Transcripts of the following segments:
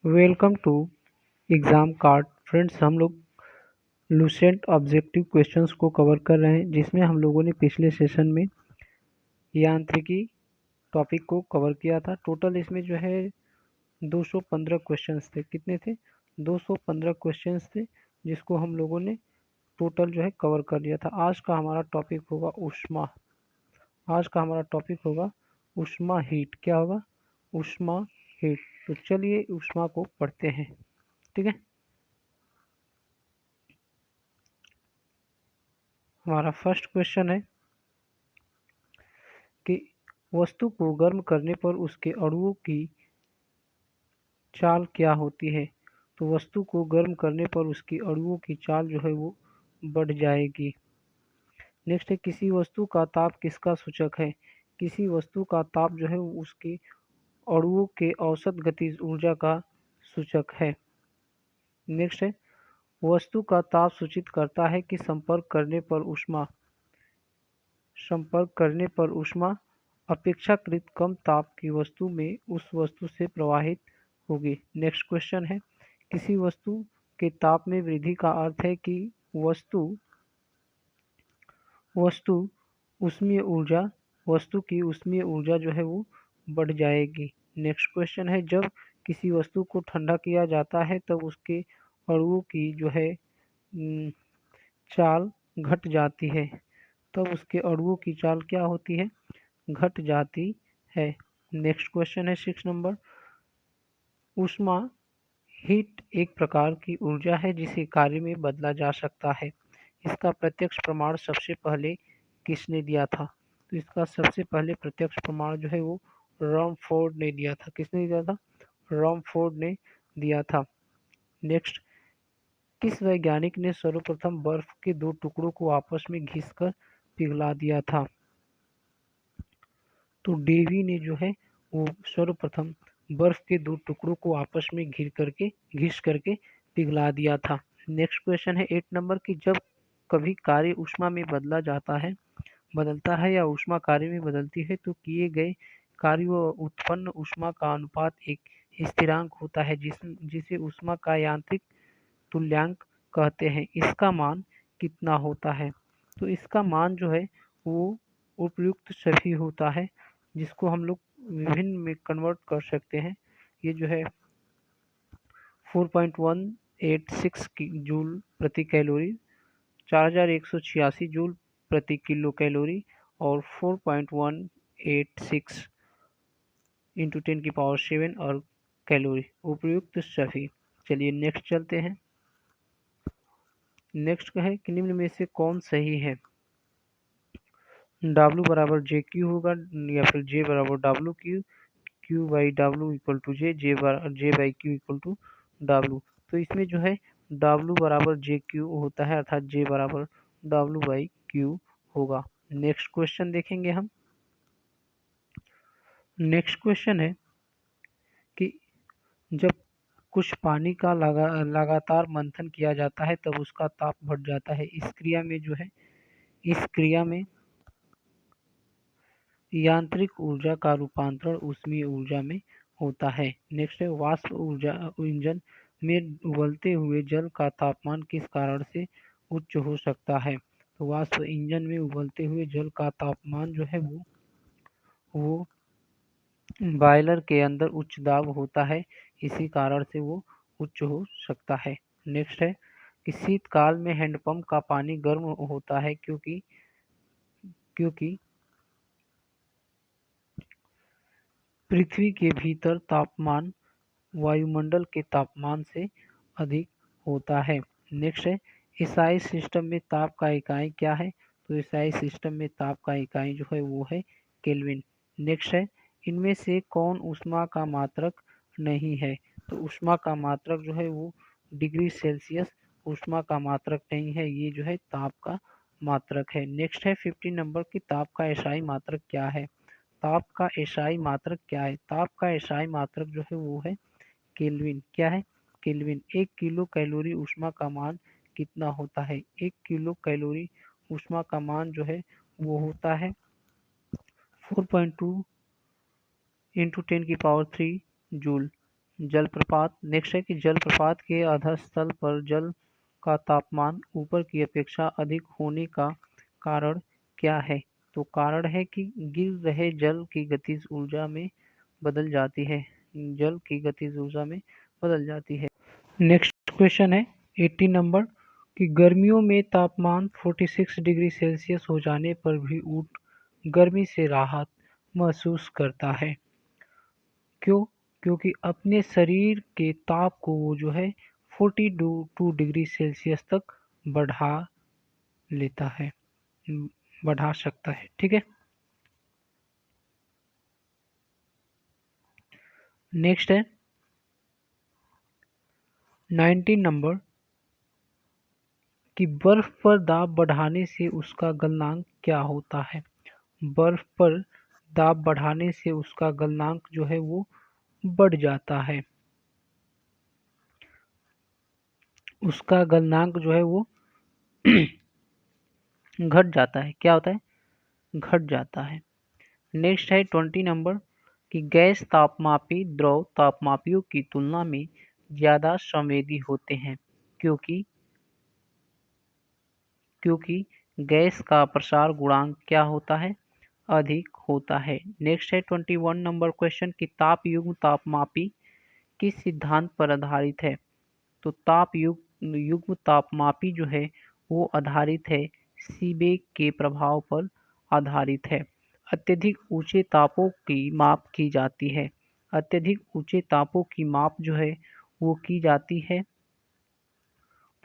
Welcome to exam card friends. हम लोग Lucent objective questions को कवर कर रहे हैं, जिसमें हम लोगों ने पिछले सेशन में यांत्रिकी टॉपिक को कवर किया था। टोटल इसमें जो है 215 क्वेश्चंस थे। कितने थे? 215 क्वेश्चंस थे, जिसको हम लोगों ने टोटल जो है कवर कर लिया था। आज का हमारा टॉपिक होगा ऊष्मा। आज का हमारा टॉपिक होगा ऊष्मा हीट। क्या होगा? ऊष्मा हीट। तो चलिए ऊष्मा को पढ़ते हैं। ठीक है, हमारा फर्स्ट क्वेश्चन है कि वस्तु को गर्म करने पर उसके अणुओं की चाल क्या होती है। तो वस्तु को गर्म करने पर उसकी अणुओं की चाल जो है वो बढ़ जाएगी। नेक्स्ट है, किसी वस्तु का ताप किसका सूचक है। किसी वस्तु का ताप जो है वो उसकी अणुओं के औसत गतिज ऊर्जा का सूचक है। नेक्स्ट है, वस्तु का ताप सूचित करता है कि संपर्क करने पर ऊष्मा अपेक्षाकृत कम ताप की वस्तु में उस वस्तु से प्रवाहित होगी। नेक्स्ट क्वेश्चन है, किसी वस्तु के ताप में वृद्धि का अर्थ है कि वस्तु वस्तु की ऊष्मीय ऊर्जा जो है वो बढ़ जाएगी। नेक्स्ट क्वेश्चन है, जब किसी वस्तु को ठंडा किया जाता है तब उसके अणुओं की जो है चाल घट जाती है। तब उसके अणुओं की चाल क्या होती है? घट जाती है। नेक्स्ट क्वेश्चन है 6 नंबर, ऊष्मा हीट एक प्रकार की ऊर्जा है जिसे कार्य में बदला जा सकता है। इसका प्रत्यक्ष प्रमाण सबसे पहले किसने दिया था? तो इसका सबसे पहले प्रत्यक्ष प्रमाण जो है वो रॉमफोर्ड ने दिया था। किसने दिया था? रॉमफोर्ड ने दिया था। नेक्स्ट, किस वैज्ञानिक ने सर्वप्रथम बर्फ के दो टुकड़ों को आपस में घिसकर पिघला दिया था? तो डेवी ने जो है वो सर्वप्रथम बर्फ के दो टुकड़ों को आपस में घिस करके पिघला दिया था। नेक्स्ट क्वेश्चन है 8 नंबर की, जब कभी कार्य ऊष्मा में बदलता है या ऊष्मा कार्य में बदलती है तो किए गए कार्य व उत्पन्न ऊष्मा का अनुपात एक स्थिरांक होता है जिसे ऊष्मा का यांत्रिक तुल्यांक कहते हैं। इसका मान कितना होता है? तो इसका मान जो है वो उपयुक्त सभी होता है, जिसको हम लोग विभिन्न में कन्वर्ट कर सकते हैं। ये जो है 4.186 जूल प्रति कैलोरी, 4186 जूल प्रति किलो कैलोरी और 4.186 इंटू 10⁻⁷ और कैलोरी उपयुक्त सभी। चलिए नेक्स्ट चलते हैं। नेक्स्ट का है कि निम्न में से कौन सही है? W बराबर जे क्यू होगा या फिर J बराबर W Q, Q by W equal to J by Q equal to W. तो इसमें जो है W बराबर जे क्यू होता है, अर्थात J बराबर डब्ल्यू बाई क्यू होगा। नेक्स्ट क्वेश्चन देखेंगे हम। नेक्स्ट क्वेश्चन है कि जब कुछ पानी का लगातार मंथन किया जाता है तब उसका ताप बढ़ जाता है। इस क्रिया में यांत्रिक ऊर्जा का रूपांतरण ऊष्मीय ऊर्जा में होता है। नेक्स्ट है, वाष्प ऊर्जा इंजन में उबलते हुए जल का तापमान किस कारण से उच्च हो सकता है? तो वाष्प इंजन में उबलते हुए जल का तापमान जो है वो बॉयलर के अंदर उच्च दाब होता है, इसी कारण से वो उच्च हो सकता है। नेक्स्ट है कि शीतकाल में हैंडपंप का पानी गर्म होता है क्योंकि पृथ्वी के भीतर तापमान वायुमंडल के तापमान से अधिक होता है। नेक्स्ट है, एसआई सिस्टम में ताप का इकाई क्या है? तो एसआई सिस्टम में ताप का इकाई जो है वो है केल्विन। नेक्स्ट है, इनमें से कौन ऊष्मा का मात्रक नहीं है? तो ऊष्मा का मात्रक जो है वो डिग्री सेल्सियस ऊष्मा का मात्रक नहीं है, ये जो है ताप का मात्रक है। नेक्स्ट है 15 नंबर की, ताप का एसआई मात्रक क्या है? ताप का एसआई मात्रक क्या है? ताप का एसआई मात्रक जो है वो है केल्विन। क्या है? केल्विन। 1 किलो कैलोरी ऊष्मा का मान कितना होता है? 1 किलो कैलोरी ऊष्मा का मान जो है वो होता है 4.2 इंटू 10⁻³ जूल। जलप्रपात। नेक्स्ट है कि जलप्रपात के अधस्तल पर जल का तापमान ऊपर की अपेक्षा अधिक होने का कारण क्या है? तो कारण है कि गिर रहे जल की गतिज ऊर्जा में बदल जाती है। जल की गतिज ऊर्जा में बदल जाती है। नेक्स्ट क्वेश्चन है 80 नंबर कि गर्मियों में तापमान 46 डिग्री सेल्सियस हो जाने पर भी ऊँट गर्मी से राहत महसूस करता है। क्यों? क्योंकि अपने शरीर के ताप को वो जो है 42 डिग्री सेल्सियस तक बढ़ा लेता है, बढ़ा सकता है। ठीक है। नेक्स्ट है 19 नंबर कि बर्फ पर दाब बढ़ाने से उसका गलनांक क्या होता है? बर्फ पर दाब बढ़ाने से उसका गलनांक जो है वो बढ़ जाता है। उसका गलनांक जो है वो घट जाता है। क्या होता है? घट जाता है। नेक्स्ट है 20 नंबर कि गैस तापमापी द्रव तापमापियों की तुलना में ज्यादा संवेदी होते हैं क्योंकि क्योंकि गैस का प्रसार गुणांक क्या होता है? अधिक होता है। नेक्स्ट है 21 नंबर क्वेश्चन कि ताप युग्म तापमापी किस सिद्धांत पर आधारित है? तो ताप युग्म तापमापी जो है वो आधारित है सीबेक के प्रभाव पर आधारित है। अत्यधिक ऊंचे तापों की माप की जाती है। अत्यधिक ऊंचे तापों की माप जो है वो की जाती है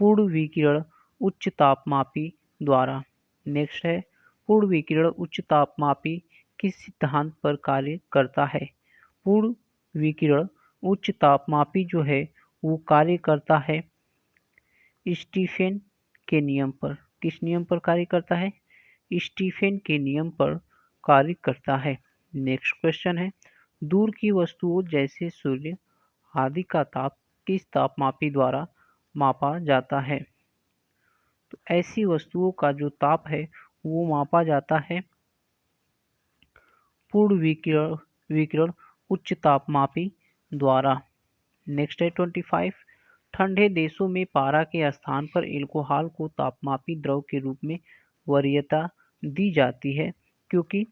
पूर्ण विकिरण उच्च तापमापी द्वारा। नेक्स्ट है पूर्ण विकिरण उच्च तापमापी किस सिद्धांत पर कार्य करता है? पूर्ण विकिरण उच्च तापमापी जो है वो कार्य करता है स्टीफेन के नियम पर। किस नियम पर कार्य करता है? स्टीफेन के नियम पर कार्य करता है। नेक्स्ट क्वेश्चन है दूर की वस्तुओं जैसे सूर्य आदि का ताप किस तापमापी द्वारा मापा जाता है? तो ऐसी वस्तुओं का जो ताप है वो मापा जाता है पूर्ण विकिरण उच्च तापमापी द्वारा। नेक्स्ट है 25 ठंडे देशों में पारा के स्थान पर एल्कोहल को तापमापी द्रव के रूप में वरीयता दी जाती है क्योंकि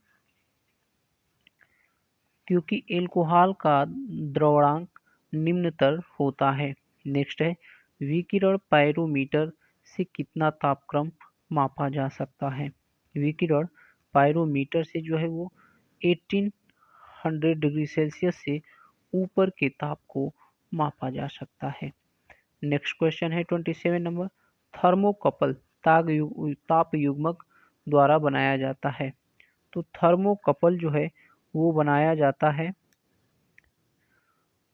क्योंकि एल्कोहल का द्रवणांक निम्नतर होता है। नेक्स्ट है विकिरण पायरोमीटर से कितना तापक्रम मापा जा सकता है? विकिरण पायरोमीटर से जो है वो 1800 डिग्री सेल्सियस से ऊपर के ताप को मापा जा सकता है। नेक्स्ट क्वेश्चन है 27 नंबर थर्मोकपल ताप युग्मक द्वारा बनाया जाता है। तो थर्मोकपल जो है वो बनाया जाता है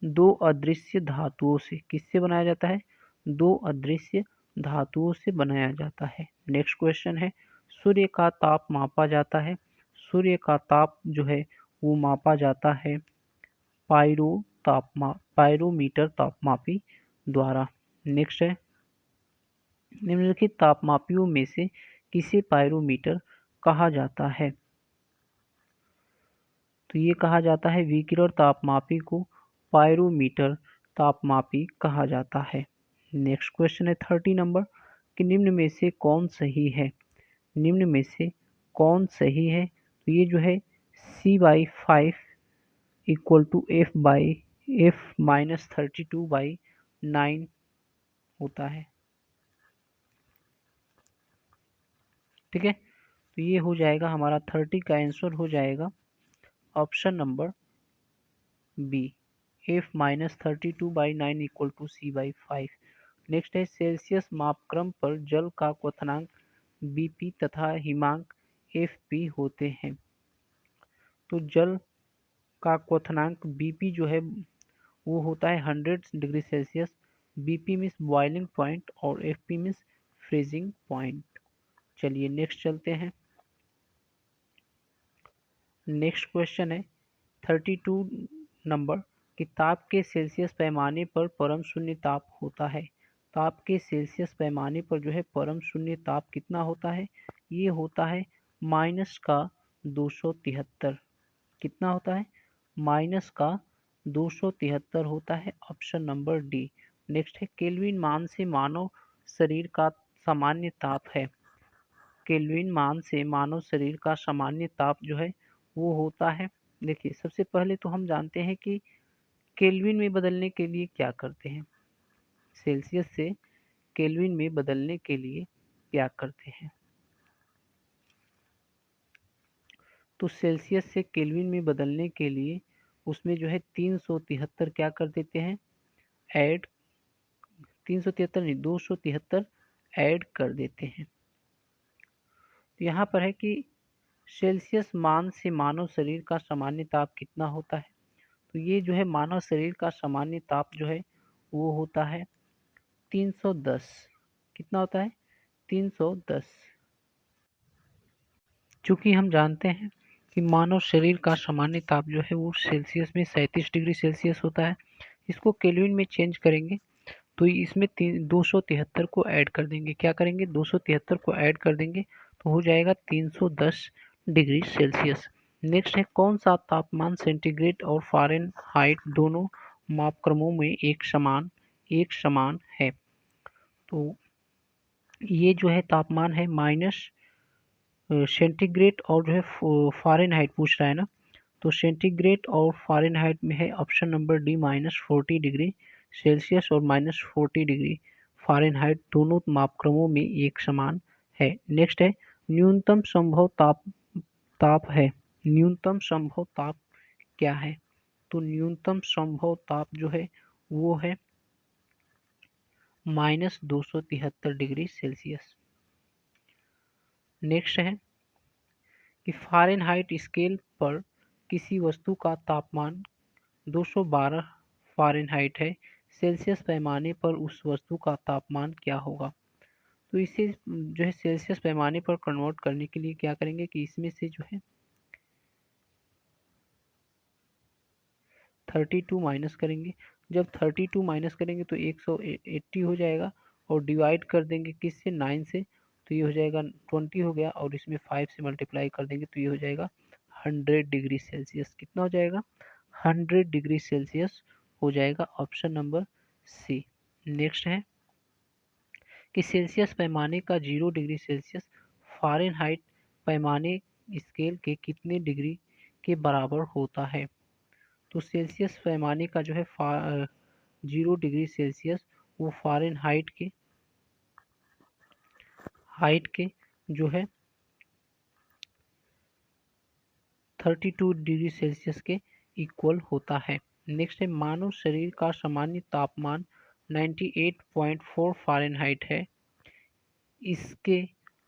दो अदृश्य धातुओं से। किससे बनाया जाता है? दो अदृश्य धातुओं से बनाया जाता है। नेक्स्ट क्वेश्चन है सूर्य का ताप मापा जाता है। सूर्य का ताप जो है वो मापा जाता है पायरोमीटर तापमापी द्वारा। नेक्स्ट है निम्नलिखित तापमापियों में से किसे पायरोमीटर कहा जाता है? तो ये कहा जाता है विकिरण तापमापी को पायरोमीटर तापमापी कहा जाता है। नेक्स्ट क्वेश्चन है 30 नंबर कि निम्न में से कौन सही है? निम्न में से कौन सही है? तो ये जो है C/5 इक्वल टू F-32/9 होता है। ठीक है, तो ये हो जाएगा हमारा 30 का आंसर हो जाएगा option number B F-32/9 equal to C/5। Next है सेल्सियस मापक्रम पर जल का क्वथनांक Bp तथा हिमांक Fp होते हैं। तो जल का क्वथनांक Bp जो है वो होता है 100 degree Celsius. Bp means boiling point और Fp मीन्स फ्रीजिंग पॉइंट। चलिए नेक्स्ट चलते हैं। नेक्स्ट क्वेश्चन है 32 नंबर कि ताप के सेल्सियस पैमाने पर परम शून्य ताप होता है। ताप के सेल्सियस पैमाने पर जो है परम शून्य ताप कितना होता है? ये होता है -273। कितना होता है? 273 होता है, ऑप्शन नंबर डी। नेक्स्ट है केल्विन मान से मानव शरीर का सामान्य ताप है। केल्विन मान से मानव शरीर का सामान्य ताप जो है वो होता है, देखिए सबसे पहले तो हम जानते हैं कि केल्विन में बदलने के लिए क्या करते हैं, सेल्सियस से केल्विन में बदलने के लिए क्या करते हैं। तो सेल्सियस से केल्विन में बदलने के लिए उसमें जो है 373 क्या कर देते हैं, ऐड, 373 नहीं 273 ऐड कर देते हैं। तो यहाँ पर है कि सेल्सियस मान से मानव शरीर का सामान्य ताप कितना होता है, तो ये जो है मानव शरीर का सामान्य ताप जो है वो होता है 310। कितना होता है, 310। चूंकि हम जानते हैं कि मानव शरीर का सामान्य ताप जो है वो सेल्सियस में 37 डिग्री सेल्सियस होता है, इसको केल्विन में चेंज करेंगे तो इसमें 273 को ऐड कर देंगे, क्या करेंगे 273 को ऐड कर देंगे तो हो जाएगा 310 डिग्री सेल्सियस। नेक्स्ट है कौन सा तापमान सेंटीग्रेड और फ़ारेनहाइट दोनों मापक्रमों में एक समान है। तो ये जो है तापमान है माइनस सेंटीग्रेड और जो है फ़ारेनहाइट पूछ रहा है ना, तो सेंटीग्रेड और फ़ारेनहाइट में है option number D -40 degree Celsius और -40 डिग्री फ़ारेनहाइट दोनों मापक्रमों में एक समान है। नेक्स्ट है न्यूनतम संभव ताप है, न्यूनतम संभव ताप क्या है, तो न्यूनतम संभव ताप जो है वो है -273 डिग्री सेल्सियस। नेक्स्ट है कि फ़ारेनहाइट स्केल पर किसी वस्तु का तापमान 212 फ़ारेनहाइट है, सेल्सियस पैमाने पर उस वस्तु का तापमान क्या होगा। तो इसे जो है सेल्सियस पैमाने पर कन्वर्ट करने के लिए क्या करेंगे कि इसमें से जो है 32 माइनस करेंगे, जब 32 माइनस करेंगे तो 180 हो जाएगा और डिवाइड कर देंगे किससे 9 से, तो ये हो जाएगा 20 हो गया और इसमें 5 से मल्टीप्लाई कर देंगे तो ये हो जाएगा 100 डिग्री सेल्सियस। कितना हो जाएगा 100 डिग्री सेल्सियस हो जाएगा, ऑप्शन नंबर सी। नेक्स्ट है कि सेल्सियस पैमाने का 0 डिग्री सेल्सियस फ़ारेनहाइट पैमाने स्केल के कितने डिग्री के बराबर होता है। तो सेल्सियस पैमाने का जो है 0 डिग्री सेल्सियस वो फ़ारेनहाइट के जो है 32 डिग्री सेल्सियस के इक्वल होता है। नेक्स्ट है मानव शरीर का सामान्य तापमान 98.4 फ़ारेनहाइट है, इसके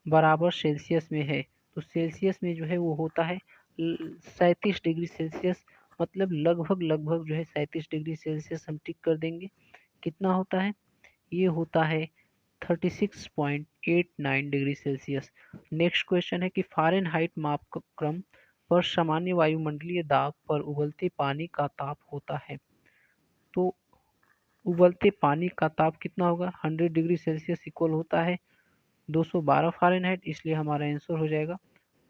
बराबर सेल्सियस में है, तो सेल्सियस में जो है वो होता है 37 डिग्री सेल्सियस, मतलब लगभग जो है 37 डिग्री सेल्सियस हम टिक कर देंगे। कितना होता है, ये होता है 36.89 डिग्री सेल्सियस। नेक्स्ट क्वेश्चन है कि फ़ारेनहाइट मापक्रम पर सामान्य वायुमंडलीय दाब पर उबलते पानी का ताप होता है, तो उबलते पानी का ताप कितना होगा 100 डिग्री सेल्सियस इक्वल होता है 212 फ़ारेनहाइट, इसलिए हमारा आंसर हो जाएगा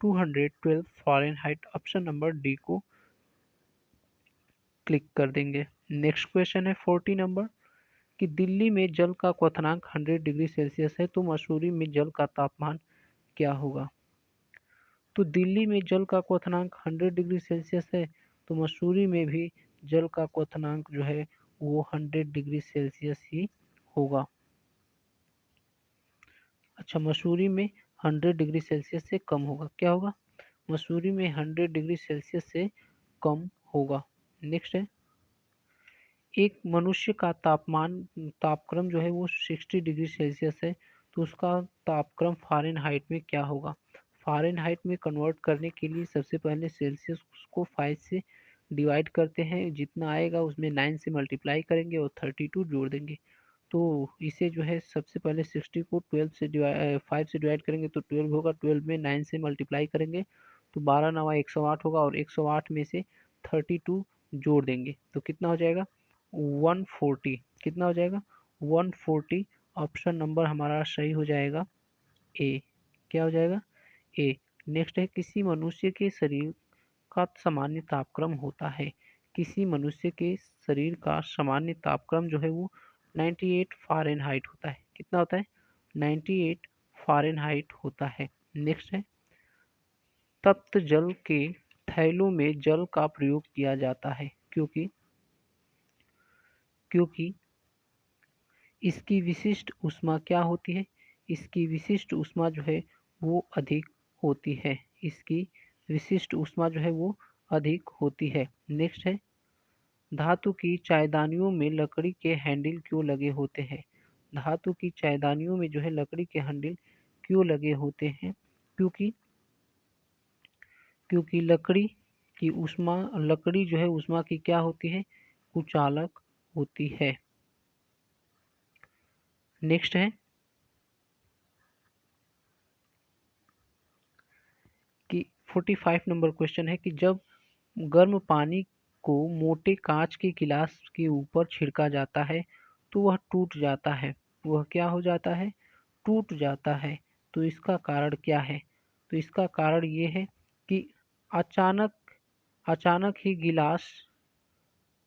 212 फ़ारेनहाइट, ऑप्शन नंबर डी को क्लिक कर देंगे। नेक्स्ट क्वेश्चन है 40 नंबर कि दिल्ली में जल का क्वथनांक 100 डिग्री सेल्सियस है तो मसूरी में जल का तापमान क्या होगा। तो दिल्ली में जल का क्वथनांक 100 डिग्री सेल्सियस है तो मसूरी में भी जल का क्वथनांक जो है वो 100 डिग्री सेल्सियस ही होगा। अच्छा, मसूरी में 100 डिग्री सेल्सियस से कम होगा, क्या होगा, मसूरी में 100 डिग्री सेल्सियस से कम होगा। नेक्स्ट है एक मनुष्य का तापक्रम जो है वो 60 डिग्री सेल्सियस है तो उसका तापक्रम फ़ारेनहाइट में क्या होगा। फ़ारेनहाइट में कन्वर्ट करने के लिए सबसे पहले सेल्सियस को 5 से डिवाइड करते हैं, जितना आएगा उसमें 9 से मल्टीप्लाई करेंगे और 32 जोड़ देंगे, तो इसे जो है सबसे पहले 60 को 5 से डिवाइड करेंगे तो 12 होगा, 12 में 9 से मल्टीप्लाई करेंगे तो 12 नवा 108 होगा और 108 में से 32 जोड़ देंगे तो कितना हो जाएगा 140। कितना हो जाएगा 140, ऑप्शन नंबर हमारा सही हो जाएगा ए। क्या हो जाएगा ए। नेक्स्ट है किसी मनुष्य के शरीर का सामान्य तापक्रम होता है, किसी मनुष्य के शरीर का सामान्य तापक्रम जो है वो 98 फ़ारेनहाइट होता है। कितना होता है? 98 फ़ारेनहाइट होता है। नेक्स्ट है, तप्त जल के थैलों में जल का प्रयोग किया जाता है क्योंकि क्योंकि इसकी विशिष्ट ऊष्मा क्या होती है? इसकी विशिष्ट ऊष्मा जो है वो अधिक होती है। इसकी विशिष्ट ऊष्मा जो है वो अधिक होती है। नेक्स्ट है, धातु की चायदानियों में लकड़ी के हैंडल क्यों लगे होते हैं? धातु की चायदानियों में जो है लकड़ी के हैंडल क्यों लगे होते हैं? क्योंकि क्योंकि लकड़ी जो है ऊष्मा की क्या होती है? कुचालक होती है। नेक्स्ट है कि 45 नंबर क्वेश्चन है कि जब गर्म पानी को मोटे कांच के गिलास के ऊपर छिड़का जाता है तो वह टूट जाता है। वह क्या हो जाता है? टूट जाता है। तो इसका कारण क्या है? तो इसका कारण ये है कि अचानक अचानक ही गिलास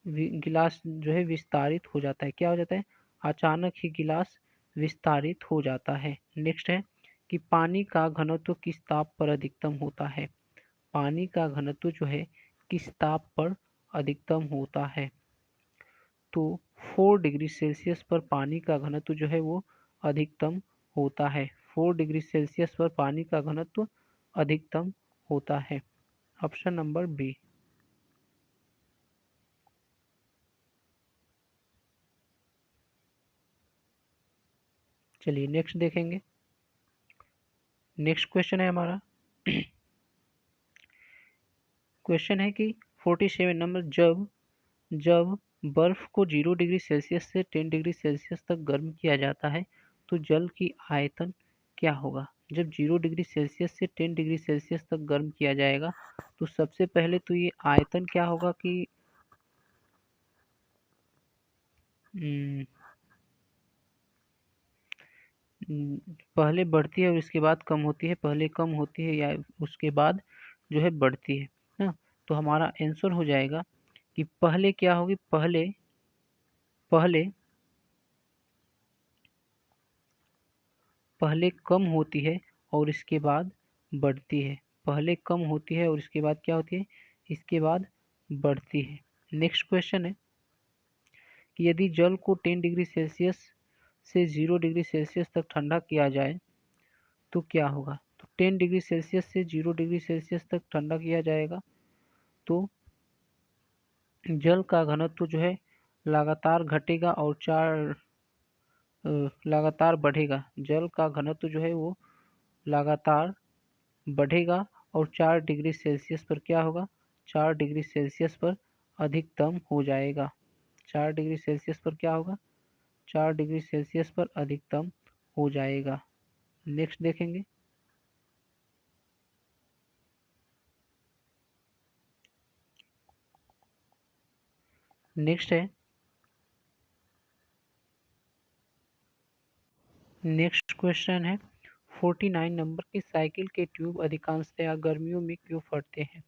जो है विस्तारित हो जाता है। क्या हो जाता है? अचानक ही गिलास विस्तारित हो जाता है। नेक्स्ट है कि पानी का घनत्व किस ताप पर अधिकतम होता है? पानी का घनत्व जो है किस ताप पर अधिकतम होता है? तो 4 डिग्री सेल्सियस पर पानी का घनत्व जो है वो अधिकतम होता है। 4 डिग्री सेल्सियस पर पानी का घनत्व अधिकतम होता है। Option number B. चलिए नेक्स्ट देखेंगे। नेक्स्ट क्वेश्चन है हमारा क्वेश्चन है कि 47 नंबर, जब जब बर्फ को 0 डिग्री सेल्सियस से 10 डिग्री सेल्सियस तक गर्म किया जाता है तो जल की आयतन क्या होगा? जब 0 डिग्री सेल्सियस से 10 डिग्री सेल्सियस तक गर्म किया जाएगा तो सबसे पहले तो ये आयतन क्या होगा कि हम्म, पहले बढ़ती है और इसके बाद कम होती है, पहले कम होती है या उसके बाद जो है बढ़ती है ना। तो हमारा आंसर हो जाएगा कि पहले क्या होगी? पहले पहले पहले कम होती है और इसके बाद बढ़ती है। पहले कम होती है और इसके बाद क्या होती है? इसके बाद बढ़ती है। नेक्स्ट क्वेश्चन है कि यदि जल को 10 डिग्री सेल्सियस से 0 डिग्री सेल्सियस तक ठंडा किया जाए तो क्या होगा? तो 10 डिग्री सेल्सियस से 0 डिग्री सेल्सियस तक ठंडा किया जाएगा तो जल का घनत्व जो है लगातार घटेगा और लगातार बढ़ेगा। जल का घनत्व जो है वो लगातार बढ़ेगा और 4 डिग्री सेल्सियस पर क्या होगा? 4 डिग्री सेल्सियस पर अधिकतम हो जाएगा। 4 डिग्री सेल्सियस पर क्या होगा? 4 डिग्री सेल्सियस पर अधिकतम हो जाएगा। नेक्स्ट देखेंगे। नेक्स्ट है नेक्स्ट क्वेश्चन है 49 नंबर की, साइकिल के ट्यूब अधिकांशतया गर्मियों में क्यों फटते हैं?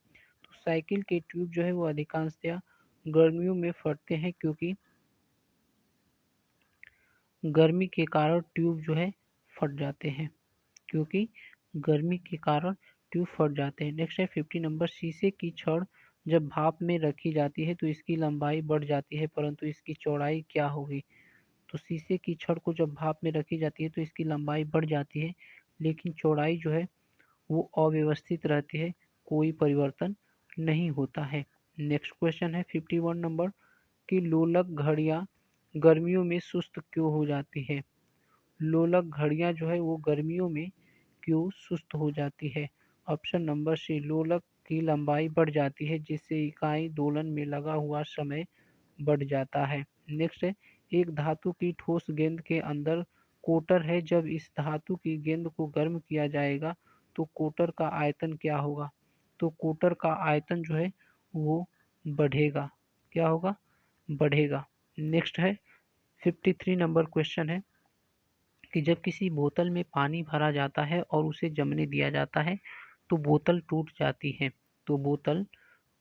तो साइकिल के ट्यूब जो है वो अधिकांशतया गर्मियों में फटते हैं क्योंकि गर्मी के कारण ट्यूब जो है फट जाते हैं। क्योंकि गर्मी के कारण ट्यूब फट जाते हैं। नेक्स्ट है 50 नंबर, शीशे की छड़ जब भाप में रखी जाती है तो इसकी लंबाई बढ़ जाती है परंतु इसकी चौड़ाई क्या होगी? तो शीशे की छड़ को जब भाप में रखी जाती है तो इसकी लंबाई बढ़ जाती है लेकिन चौड़ाई जो है वो अव्यवस्थित रहती है, कोई परिवर्तन नहीं होता है। नेक्स्ट क्वेश्चन है 51 नंबर कि लोलक घड़ियां गर्मियों में सुस्त क्यों हो जाती है? लोलक घड़ियां जो है वो गर्मियों में क्यों सुस्त हो जाती है? ऑप्शन नंबर सी, लोलक की लंबाई बढ़ जाती है जिससे इकाई दोलन में लगा हुआ समय बढ़ जाता है। नेक्स्ट है, एक धातु की ठोस गेंद के अंदर कोटर है, जब इस धातु की गेंद को गर्म किया जाएगा तो कोटर का आयतन क्या होगा? तो कोटर का आयतन जो है वो बढ़ेगा। क्या होगा? बढ़ेगा। नेक्स्ट है 53 नंबर क्वेश्चन है कि जब किसी बोतल में पानी भरा जाता है और उसे जमने दिया जाता है तो बोतल टूट जाती है। तो बोतल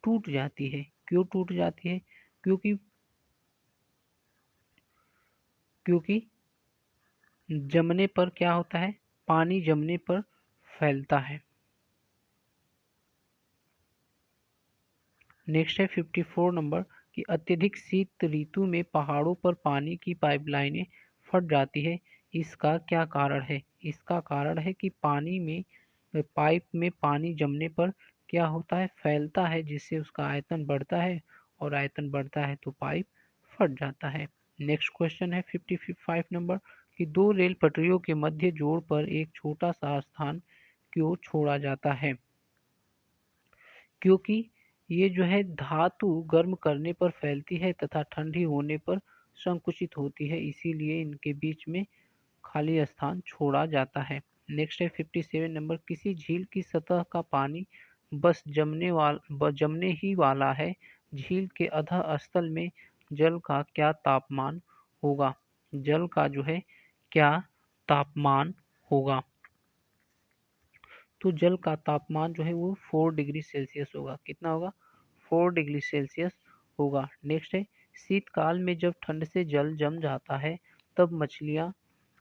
टूट जाती है। क्यों टूट जाती है? क्योंकि क्योंकि जमने पर क्या होता है, पानी जमने पर फैलता है। नेक्स्ट है 54 नंबर कि अत्यधिक शीत ऋतु में पहाड़ों पर पानी की पाइपलाइनें फट जाती है, इसका क्या कारण है? इसका कारण है कि पानी में पाइप में पानी जमने पर क्या होता है, फैलता है, जिससे उसका आयतन बढ़ता है, और आयतन बढ़ता है तो पाइप फट जाता है। नेक्स्ट क्वेश्चन है 55 नंबर कि दो रेल पटरियों के मध्य जोड़ पर एक छोटा सा स्थान क्यों छोड़ा जाता है? क्योंकि ये जो है धातु गर्म करने पर फैलती है तथा ठंडी होने पर संकुचित होती है, इसीलिए इनके बीच में खाली स्थान छोड़ा जाता है। नेक्स्ट है 57 नंबर किसी झील की सतह का पानी बस जमने ही वाला है, झील के अधः स्थल में जल का क्या तापमान होगा? जल का जो है क्या तापमान होगा? तो जल का तापमान जो है वो 4 डिग्री सेल्सियस होगा। कितना होगा? 4 डिग्री सेल्सियस होगा। नेक्स्ट है शीतकाल में जब ठंड से जल जम जाता है तब मछलियाँ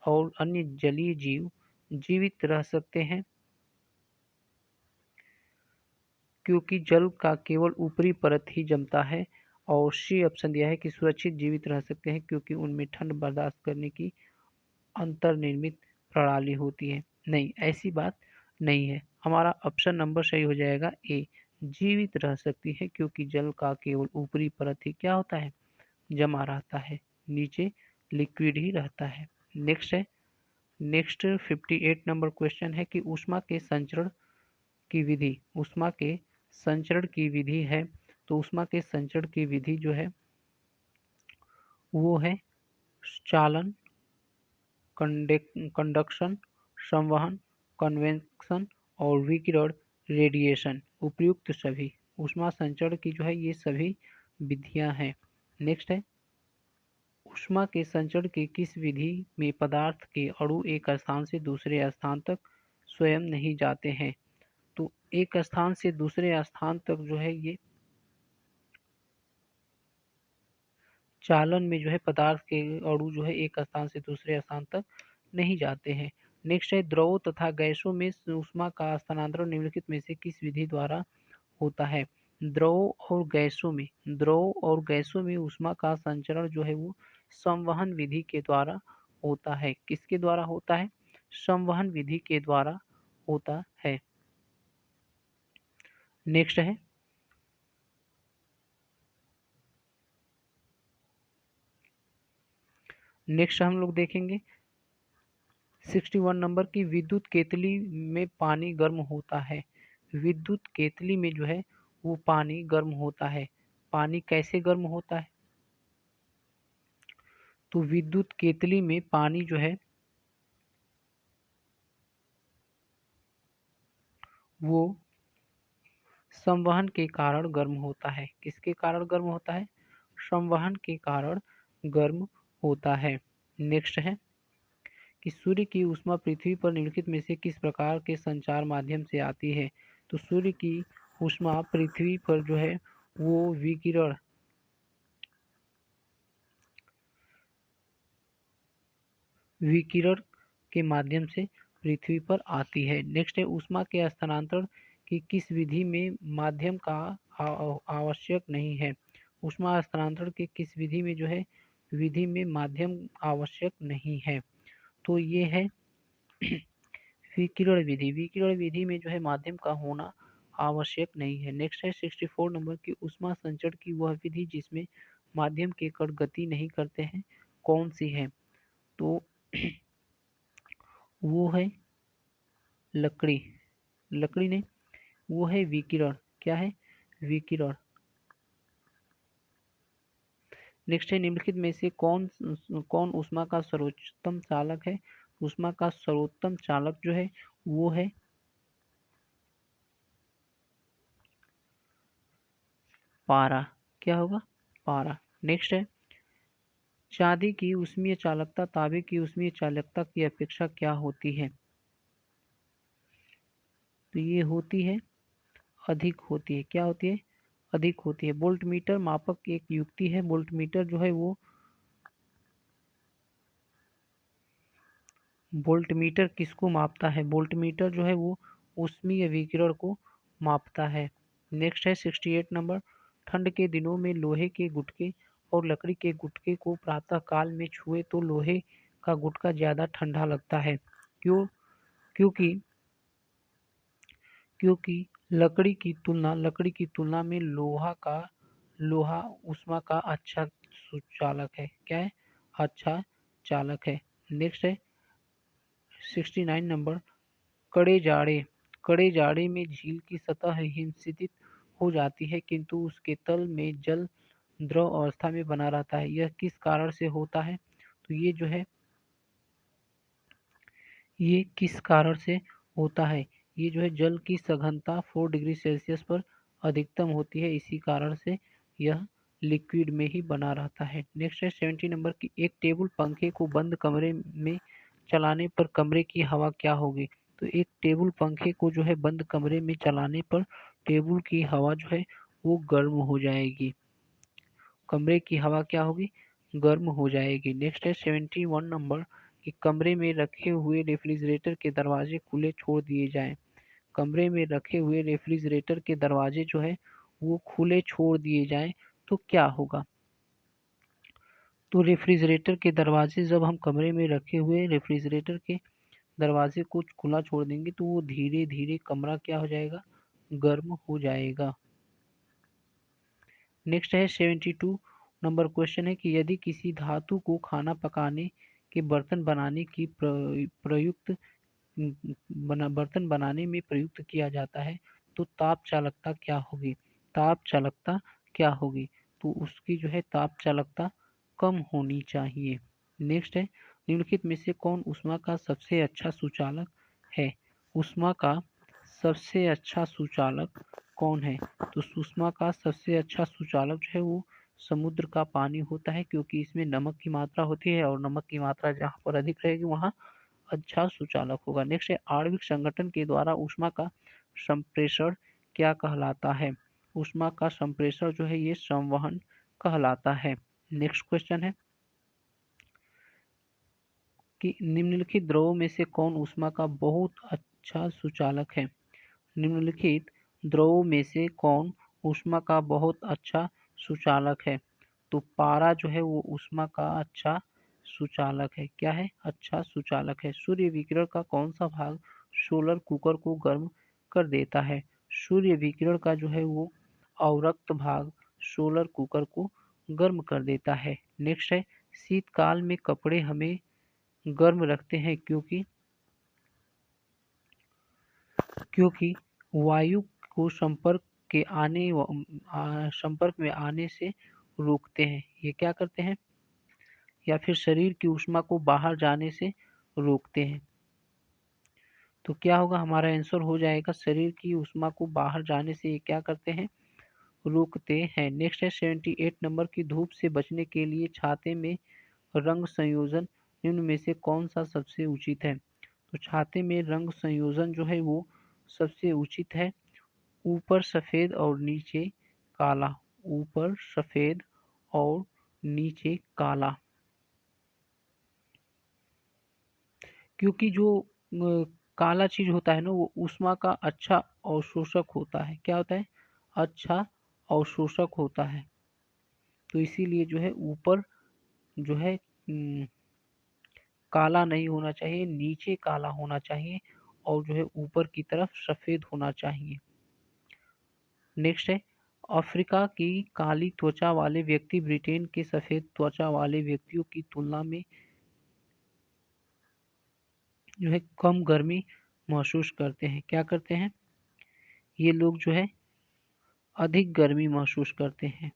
और अन्य जलीय जीव जीवित रह सकते हैं, क्योंकि जल का केवल ऊपरी परत ही जमता है। और सी ऑप्शन दिया है कि सुरक्षित जीवित रह सकते हैं क्योंकि उनमें ठंड बर्दाश्त करने की अंतर्निर्मित प्रणाली होती है। नहीं, ऐसी बात नहीं है। हमारा ऑप्शन नंबर सही हो जाएगा ए, जीवित रह सकती है क्योंकि जल का केवल ऊपरी परत ही क्या होता है, जमा रहता है, नीचे लिक्विड ही रहता है। नेक्स्ट 58 नंबर क्वेश्चन है कि ऊष्मा के संचरण की विधि, ऊष्मा के संचरण की विधि है, तो ऊष्मा के संचरण की विधि जो है वो है चालन, कंडक्शन, संवहन, कन्वेक्शन और विकिरण, रेडिएशन। उपयुक्त सभी ऊष्मा संचरण की जो है ये सभी विधियां हैं। नेक्स्ट है ऊष्मा के संचरण की किस विधि में पदार्थ के अणु एक स्थान से दूसरे स्थान तक स्वयं नहीं जाते हैं? तो एक स्थान से दूसरे स्थान तक जो है ये चालन में जो है पदार्थ के अणु जो है एक स्थान से दूसरे स्थान तक नहीं जाते हैं। नेक्स्ट है द्रव तथा गैसों में ऊष्मा का स्थानांतरण निम्नलिखित में से किस विधि द्वारा होता है? द्रव और गैसों में ऊष्मा का संचरण जो है वो संवहन विधि के द्वारा होता है। किसके द्वारा होता है? संवहन विधि के द्वारा होता है। नेक्स्ट है नेक्स्ट हम लोग देखेंगे 61 नंबर की विद्युत केतली में पानी गर्म होता है। विद्युत केतली में जो है वो पानी गर्म होता है। पानी कैसे गर्म होता है? तो विद्युत केतली में पानी जो है वो संवहन के कारण गर्म होता है। किसके कारण गर्म होता है? संवहन के कारण गर्म होता है। नेक्स्ट है कि सूर्य की ऊष्मा पृथ्वी पर निम्नलिखित में से किस प्रकार के संचार माध्यम से आती है? तो सूर्य की ऊष्मा पृथ्वी पर जो है वो विकिरण के माध्यम से पृथ्वी पर आती है। नेक्स्ट है ऊष्मा के स्थानांतरण की किस विधि में माध्यम का आवश्यक नहीं है? ऊष्मा स्थानांतरण के किस विधि में जो है विधि में माध्यम आवश्यक नहीं है? तो ये है विकिरण विधि। विकिरण विधि में जो है माध्यम का होना आवश्यक नहीं है। नेक्स्ट है 64 नंबर की ऊष्मा संचरण की वह विधि जिसमें माध्यम के कण गति नहीं करते हैं, कौन सी है? तो वो है लकड़ी। लकड़ी ने वो है विकिरण। क्या है? विकिरण। नेक्स्ट है निम्नलिखित में से कौन कौन ऊष्मा का सर्वोत्तम चालक है? ऊष्मा का सर्वोत्तम चालक जो है वो है पारा। क्या होगा? पारा। नेक्स्ट है चांदी की ऊष्मीय चालकता तांबे की ऊष्मीय चालकता की अपेक्षा क्या होती है? तो ये होती है अधिक होती है। क्या होती है? अधिक होती है। वोल्टमीटर मापक की एक युक्ति है। वोल्टमीटर जो है वो वोल्टमीटर किसको मापता है? वोल्टमीटर जो है वो ऊष्मीय विकिरण को मापता है। नेक्स्ट है 68 नंबर। ठंड के दिनों में लोहे के गुटके और लकड़ी के गुटके को प्रातः काल में छुए तो लोहे का गुटका ज्यादा ठंडा लगता है। क्यों? क्योंकि क्योंकि लकड़ी की तुलना में लोहा ऊष्मा का अच्छा सुचालक है। क्या है? अच्छा चालक है। नेक्स्ट है 69 नंबर। कड़े जाड़े में झील की सतह हिमशिथित हो जाती है किंतु उसके तल में जल द्रव अवस्था में बना रहता है। यह किस कारण से होता है? तो ये किस कारण से होता है? ये जो है जल की सघनता 4 डिग्री सेल्सियस पर अधिकतम होती है, इसी कारण से यह लिक्विड में ही बना रहता है। नेक्स्ट है 70 नंबर की। एक टेबल पंखे को बंद कमरे में चलाने पर कमरे की हवा क्या होगी? तो एक टेबल पंखे को जो है बंद कमरे में चलाने पर टेबल की हवा जो है वो गर्म हो जाएगी। कमरे की हवा क्या होगी? गर्म हो जाएगी। नेक्स्ट है 71 नंबर कि कमरे में रखे हुए रेफ्रिजरेटर के दरवाजे खुले छोड़ दिए जाएं। कमरे में रखे हुए रेफ्रिजरेटर के दरवाजे जो है वो खुले छोड़ दिए जाएं तो क्या होगा? तो रेफ्रिजरेटर के दरवाजे जब हम कमरे में रखे हुए रेफ्रिजरेटर के दरवाजे को खुला छोड़ देंगे तो वो धीरे धीरे कमरा क्या हो जाएगा? गर्म हो जाएगा। नेक्स्ट है 72 नंबर क्वेश्चन है कि यदि किसी धातु को खाना पकाने के बर्तन बनाने की प्रयुक्त बर्तन बनाने में प्रयुक्त किया जाता है तो ताप चालकता क्या होगी? ताप चालकता क्या होगी? तो उसकी जो है ताप चालकता कम होनी चाहिए। नेक्स्ट है निम्नलिखित में से कौन ऊष्मा का सबसे अच्छा सुचालक है? ऊष्मा का सबसे अच्छा सुचालक कौन है? तो ऊष्मा का सबसे अच्छा सुचालक जो है वो समुद्र का पानी होता है, क्योंकि इसमें नमक की मात्रा होती है और नमक की मात्रा जहाँ पर अधिक रहेगी वहाँ अच्छा सुचालक होगा। नेक्स्ट है आणविक संगठन के द्वारा ऊष्मा का संप्रेषण क्या कहलाता है? ऊष्मा का संप्रेषण जो है ये संवहन कहलाता है। नेक्स्ट क्वेश्चन है कि निम्नलिखित द्रवों में से कौन ऊष्मा का बहुत अच्छा सुचालक है? निम्नलिखित द्रवों में से कौन ऊष्मा का बहुत अच्छा सुचालक है? तो पारा जो है वो ऊष्मा का अच्छा सुचालक है। क्या है? अच्छा सुचालक है। सूर्य विकिरण का कौन सा भाग सोलर कुकर को गर्म कर देता है? सूर्य विकिरण का जो है वो अवरक्त भाग सोलर कुकर को गर्म कर देता है। नेक्स्ट है शीतकाल में कपड़े हमें गर्म रखते हैं क्योंकि वायु को संपर्क में आने से रोकते हैं। ये क्या करते हैं? या फिर शरीर की ऊष्मा को बाहर जाने से रोकते हैं। तो क्या होगा? हमारा आंसर हो जाएगा शरीर की ऊष्मा को बाहर जाने से ये क्या करते हैं? रोकते हैं। नेक्स्ट है 78 नंबर की। धूप से बचने के लिए छाते में रंग संयोजन निम्न में से कौन सा सबसे उचित है? तो छाते में रंग संयोजन जो है वो सबसे उचित है ऊपर सफेद और नीचे काला। ऊपर सफेद और नीचे काला। क्योंकि जो काला चीज होता है ना वो ऊष्मा का अच्छा अवशोषक होता है। क्या होता है? अच्छा अवशोषक होता है। तो इसीलिए जो है ऊपर जो है काला नहीं होना चाहिए, नीचे काला होना चाहिए और जो है ऊपर की तरफ सफेद होना चाहिए। नेक्स्ट है अफ्रीका की काली त्वचा वाले व्यक्ति ब्रिटेन के सफेद त्वचा वाले व्यक्तियों की तुलना में जो है कम गर्मी महसूस करते हैं। क्या करते हैं? ये लोग जो है अधिक गर्मी महसूस करते हैं।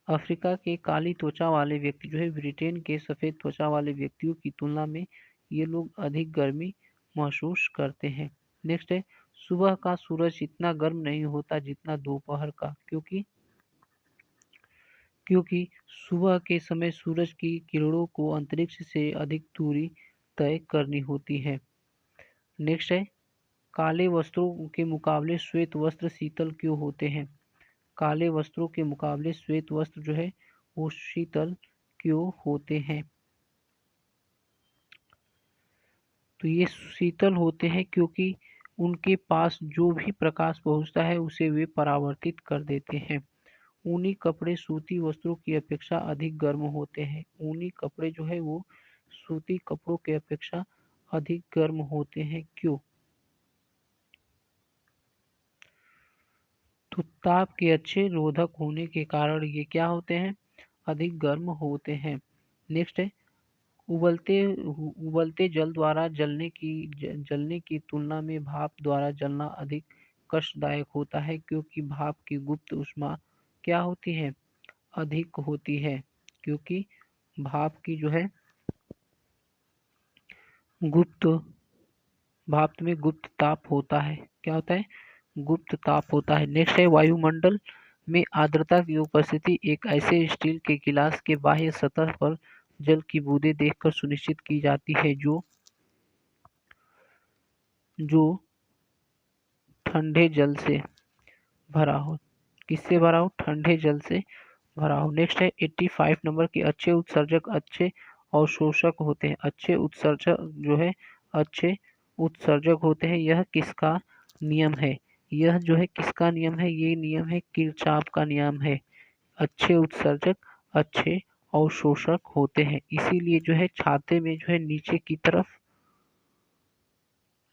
अफ्रीका के काली त्वचा वाले व्यक्ति जो है ब्रिटेन के सफेद त्वचा वाले व्यक्तियों की तुलना में ये लोग अधिक गर्मी महसूस करते हैं। नेक्स्ट है सुबह का सूरज इतना गर्म नहीं होता जितना दोपहर का। क्योंकि सुबह के समय सूरज की किरणों को अंतरिक्ष से अधिक दूरी तय करनी होती है। नेक्स्ट है काले वस्त्रों के मुकाबले श्वेत वस्त्र शीतल क्यों होते हैं? काले वस्त्रों के मुकाबले श्वेत वस्त्र जो है वो शीतल क्यों होते हैं? तो ये शीतल होते हैं क्योंकि उनके पास जो भी प्रकाश पहुंचता है उसे वे परावर्तित कर देते हैं। ऊनी कपड़े सूती वस्त्रों की अपेक्षा अधिक गर्म होते हैं। ऊनी कपड़े जो है वो सूती कपड़ों के अपेक्षा अधिक गर्म होते हैं, क्यों? तो ताप के अच्छे रोधक होने के कारण ये क्या होते हैं? अधिक गर्म होते हैं। नेक्स्ट है, उबलते उबलते जल द्वारा जलने की तुलना में भाप द्वारा जलना अधिक कष्टदायक होता है, क्योंकि भाप की गुप्त ऊष्मा क्या होती है? अधिक होती है। क्योंकि भाप की जो है गुप्त भाप में गुप्त ताप होता है। क्या होता है? गुप्त ताप होता है। नेक्स्ट है, वायुमंडल में आर्द्रता की उपस्थिति एक ऐसे स्टील के गिलास के बाह्य सतह पर जल की बूंदें देखकर सुनिश्चित की जाती है जो ठंडे जल से भरा हो। किससे भरा हो? ठंडे जल से भरा हो। नेक्स्ट है 85 नंबर की, अच्छे उत्सर्जक अच्छे अवशोषक होते हैं। अच्छे उत्सर्जक जो है अच्छे उत्सर्जक होते हैं। यह किसका नियम है? यह जो है किसका नियम है? ये नियम है किरचॉफ का नियम है। अच्छे उत्सर्जक अच्छे अवशोषक होते हैं, इसीलिए जो है छाते में जो है नीचे की तरफ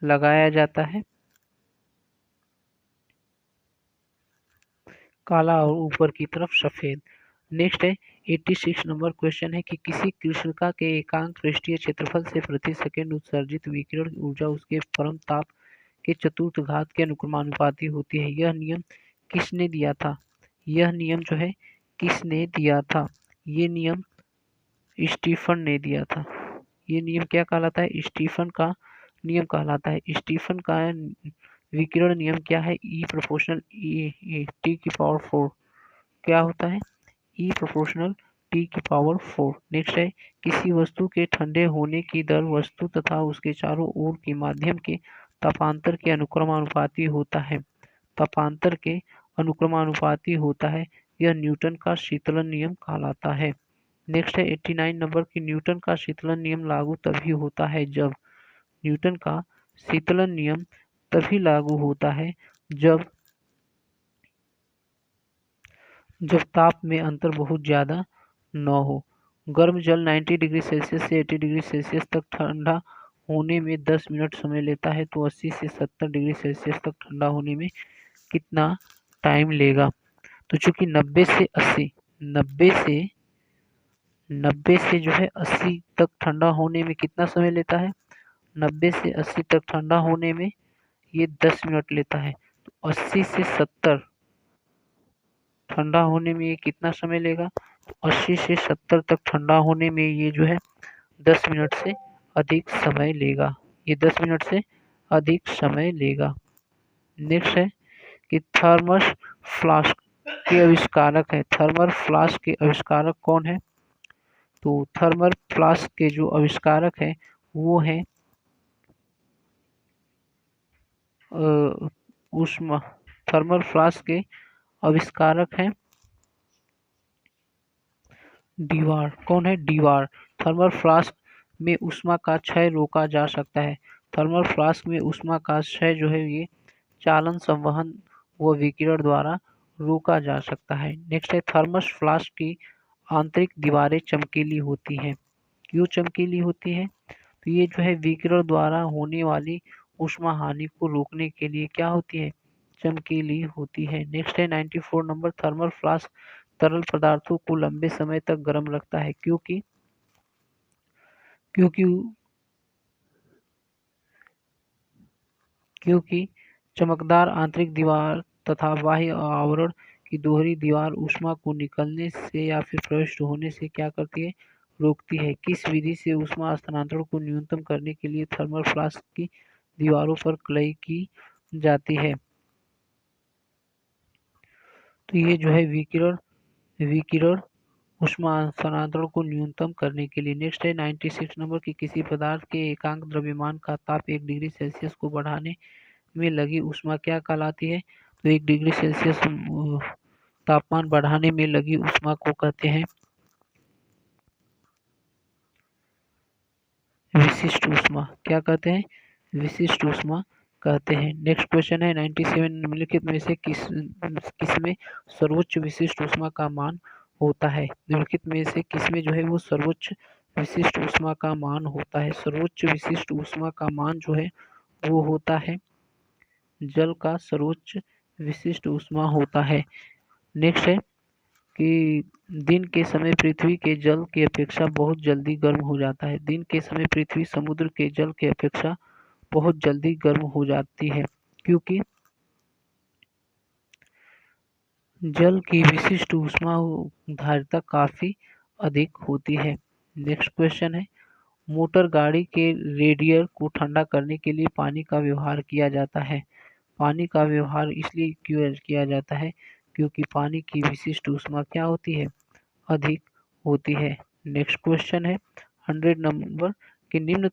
लगाया जाता है काला और ऊपर की तरफ सफेद। नेक्स्ट है 86 नंबर क्वेश्चन है कि किसी कृष्णिका के एकांक पृष्ठीय क्षेत्रफल से प्रति सेकंड उत्सर्जित विकिरण ऊर्जा उसके परम ताप के चतुर्थ घात के अनुक्रमानुपाती होती है। यह नियम किसने दिया था? यह नियम जो है किसने दिया था? ये नियम स्टीफन ने दिया था। ये नियम क्या कहलाता है? स्टीफन का नियम कहलाता है। स्टीफन का विकिरण नियम क्या है? ई प्रोपोर्शनल टी की पावर 4 क्या होता है? ई प्रोपोर्शनल टी की पावर 4। नेक्स्ट है, किसी वस्तु के ठंडे होने की दर वस्तु तथा उसके चारों ओर के माध्यम के तापांतर के अनुक्रमानुपाती होता है। तापांतर के अनुक्रमानुपाती होता है। यह न्यूटन का शीतलन नियम कहलाता है। नेक्स्ट है 89 नंबर की, न्यूटन का शीतलन नियम लागू तभी होता है जब न्यूटन का शीतलन नियम तभी लागू होता है जब ताप में अंतर बहुत ज़्यादा न हो। गर्म जल 90 डिग्री सेल्सियस से 80 डिग्री सेल्सियस तक ठंडा होने में 10 मिनट समय लेता है, तो 80 से 70 डिग्री सेल्सियस तक ठंडा होने में कितना टाइम लेगा? तो चूंकि 90 से जो है 80 तक ठंडा होने में कितना समय लेता है? 90 से 80 तक ठंडा होने में ये 10 मिनट लेता है, तो 80 से 70 ठंडा होने में ये कितना समय लेगा? तो 80 से 70 तक ठंडा होने में ये जो है 10 मिनट से अधिक समय लेगा। ये 10 मिनट से अधिक समय लेगा। नेक्स्ट है कि थर्मस फ्लास्क के आविष्कारक है। थर्मल फ्लास्क के आविष्कारक कौन है? तो थर्मल फ्लास्क के जो आविष्कारक है वो है उष्मा थर्मल फ्लास्क के आविष्कारक हैं डीवार। कौन है? डीवार। थर्मल फ्लास्क में ऊष्मा का क्षय रोका जा सकता है। थर्मल फ्लास्क में ऊष्मा का क्षय जो है ये चालन संवहन व विकिरण द्वारा रोका जा सकता है। नेक्स्ट है, थर्मस फ्लास्क की आंतरिक दीवारें चमकीली होती हैं। क्यों चमकीली होती है? तो ये जो है विकिरण द्वारा होने वाली ऊष्मा हानि को रोकने के लिए क्या होती है? चमकीली होती है। नेक्स्ट है 94 नंबर, थर्मल फ्लास्क तरल पदार्थों को लंबे समय तक गर्म रखता है। क्योंकि क्योंकि क्योंकि चमकदार आंतरिक दीवार तथा बाह्य आवरण की दोहरी दीवार ऊष्मा को निकलने से या फिर प्रविष्ट होने से क्या करती है? रोकती है। किस विधि से ऊष्मा हस्तांतरण को न्यूनतम करने के लिए थर्मल फ्लास्क की दीवारों पर कलई की जाती है? तो ये जो है विकिरण ऊष्मा हस्तांतरण को न्यूनतम करने के लिए। नेक्स्ट है 96 नंबर की, किसी पदार्थ के एकांक द्रव्यमान का ताप 1 डिग्री सेल्सियस को बढ़ाने में लगी ऊष्मा क्या कहलाती है? तो 1 डिग्री सेल्सियस तापमान बढ़ाने में लगी ऊष्मा को कहते हैं विशिष्ट ऊष्मा। क्या कहते हैं? विशिष्ट ऊष्मा कहते हैं। नेक्स्ट क्वेश्चन है 97, निम्नलिखित में से किसमें सर्वोच्च विशिष्ट ऊष्मा का मान होता है? निम्नलिखित में से किसमें जो है वो सर्वोच्च विशिष्ट ऊष्मा का मान होता है? सर्वोच्च विशिष्ट ऊष्मा का मान जो है वो होता है जल का सर्वोच्च विशिष्ट ऊष्मा होता है। नेक्स्ट है कि दिन के समय पृथ्वी के जल की अपेक्षा बहुत जल्दी गर्म हो जाता है। दिन के समय पृथ्वी समुद्र के जल की अपेक्षा बहुत जल्दी गर्म हो जाती है क्योंकि जल की विशिष्ट ऊष्मा धारिता काफी अधिक होती है। नेक्स्ट क्वेश्चन है मोटर गाड़ी के रेडिएटर को ठंडा करने के लिए पानी का व्यवहार किया जाता है। पानी का व्यवहार इसलिए क्यों किया जाता है क्योंकि पानी की विशिष्ट ऊष्मा क्या होती है? अधिक होती है। नेक्स्ट क्वेश्चन है 100 नंबर कि निम्न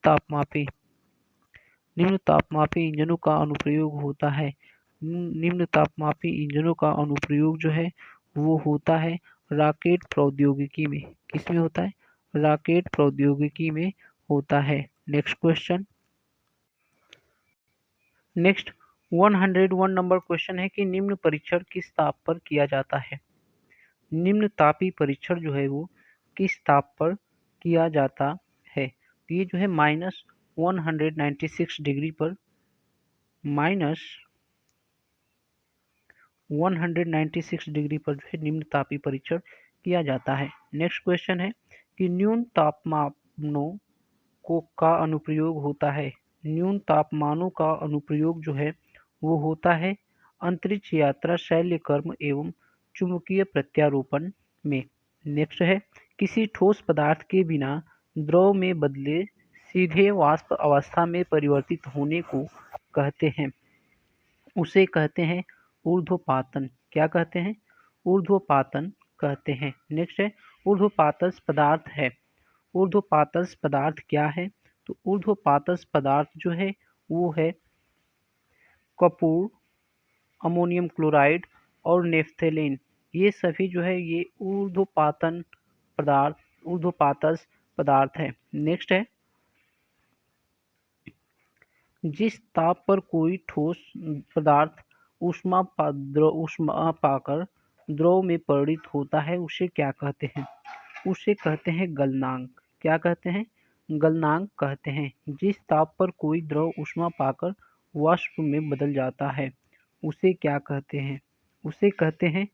तापमापी इंजनों का अनुप्रयोग होता है। निम्न तापमापी इंजनों का अनुप्रयोग जो है वो होता है रॉकेट प्रौद्योगिकी में। किसमें होता है? रॉकेट प्रौद्योगिकी में होता है। Next question, next 101 number question है कि निम्न परीक्षण किस ताप पर किया जाता है? निम्न तापी परीक्षण जो है वो किस ताप पर किया जाता है? तो ये जो है -196 डिग्री पर -196 डिग्री पर जो है निम्न तापी परीक्षण किया जाता है। नेक्स्ट क्वेश्चन है कि न्यून तापमानों को का अनुप्रयोग होता है। न्यून तापमानों का अनुप्रयोग जो है वो होता है अंतरिक्ष यात्रा, शैल्यकर्म एवं चुंबकीय प्रत्यारोपण में। नेक्स्ट है किसी ठोस पदार्थ के बिना द्रव में बदले सीधे वाष्प अवस्था में परिवर्तित होने को कहते हैं, उसे कहते हैं ऊर्ध्वपातन। क्या कहते हैं? ऊर्ध्वपातन कहते हैं। नेक्स्ट है ऊर्ध्वपातस पदार्थ है। ऊर्ध्वपातस पदार्थ क्या है? तो ऊर्ध्वपातस पदार्थ जो है वो है कपूर, अमोनियम क्लोराइड और नेफ्थेलिन। ये सभी जो है ये ऊर्ध्वपातस पदार्थ है। नेक्स्ट है जिस ताप पर कोई ठोस पदार्थ ऊष्मा पाकर द्रव में परिणत होता है उसे क्या कहते हैं? उसे कहते हैं गलनांक। क्या कहते हैं? गलनांक कहते हैं। जिस ताप पर कोई द्रव ऊष्मा पाकर वाष्प में बदल जाता है उसे क्या कहते हैं? उसे कहते हैं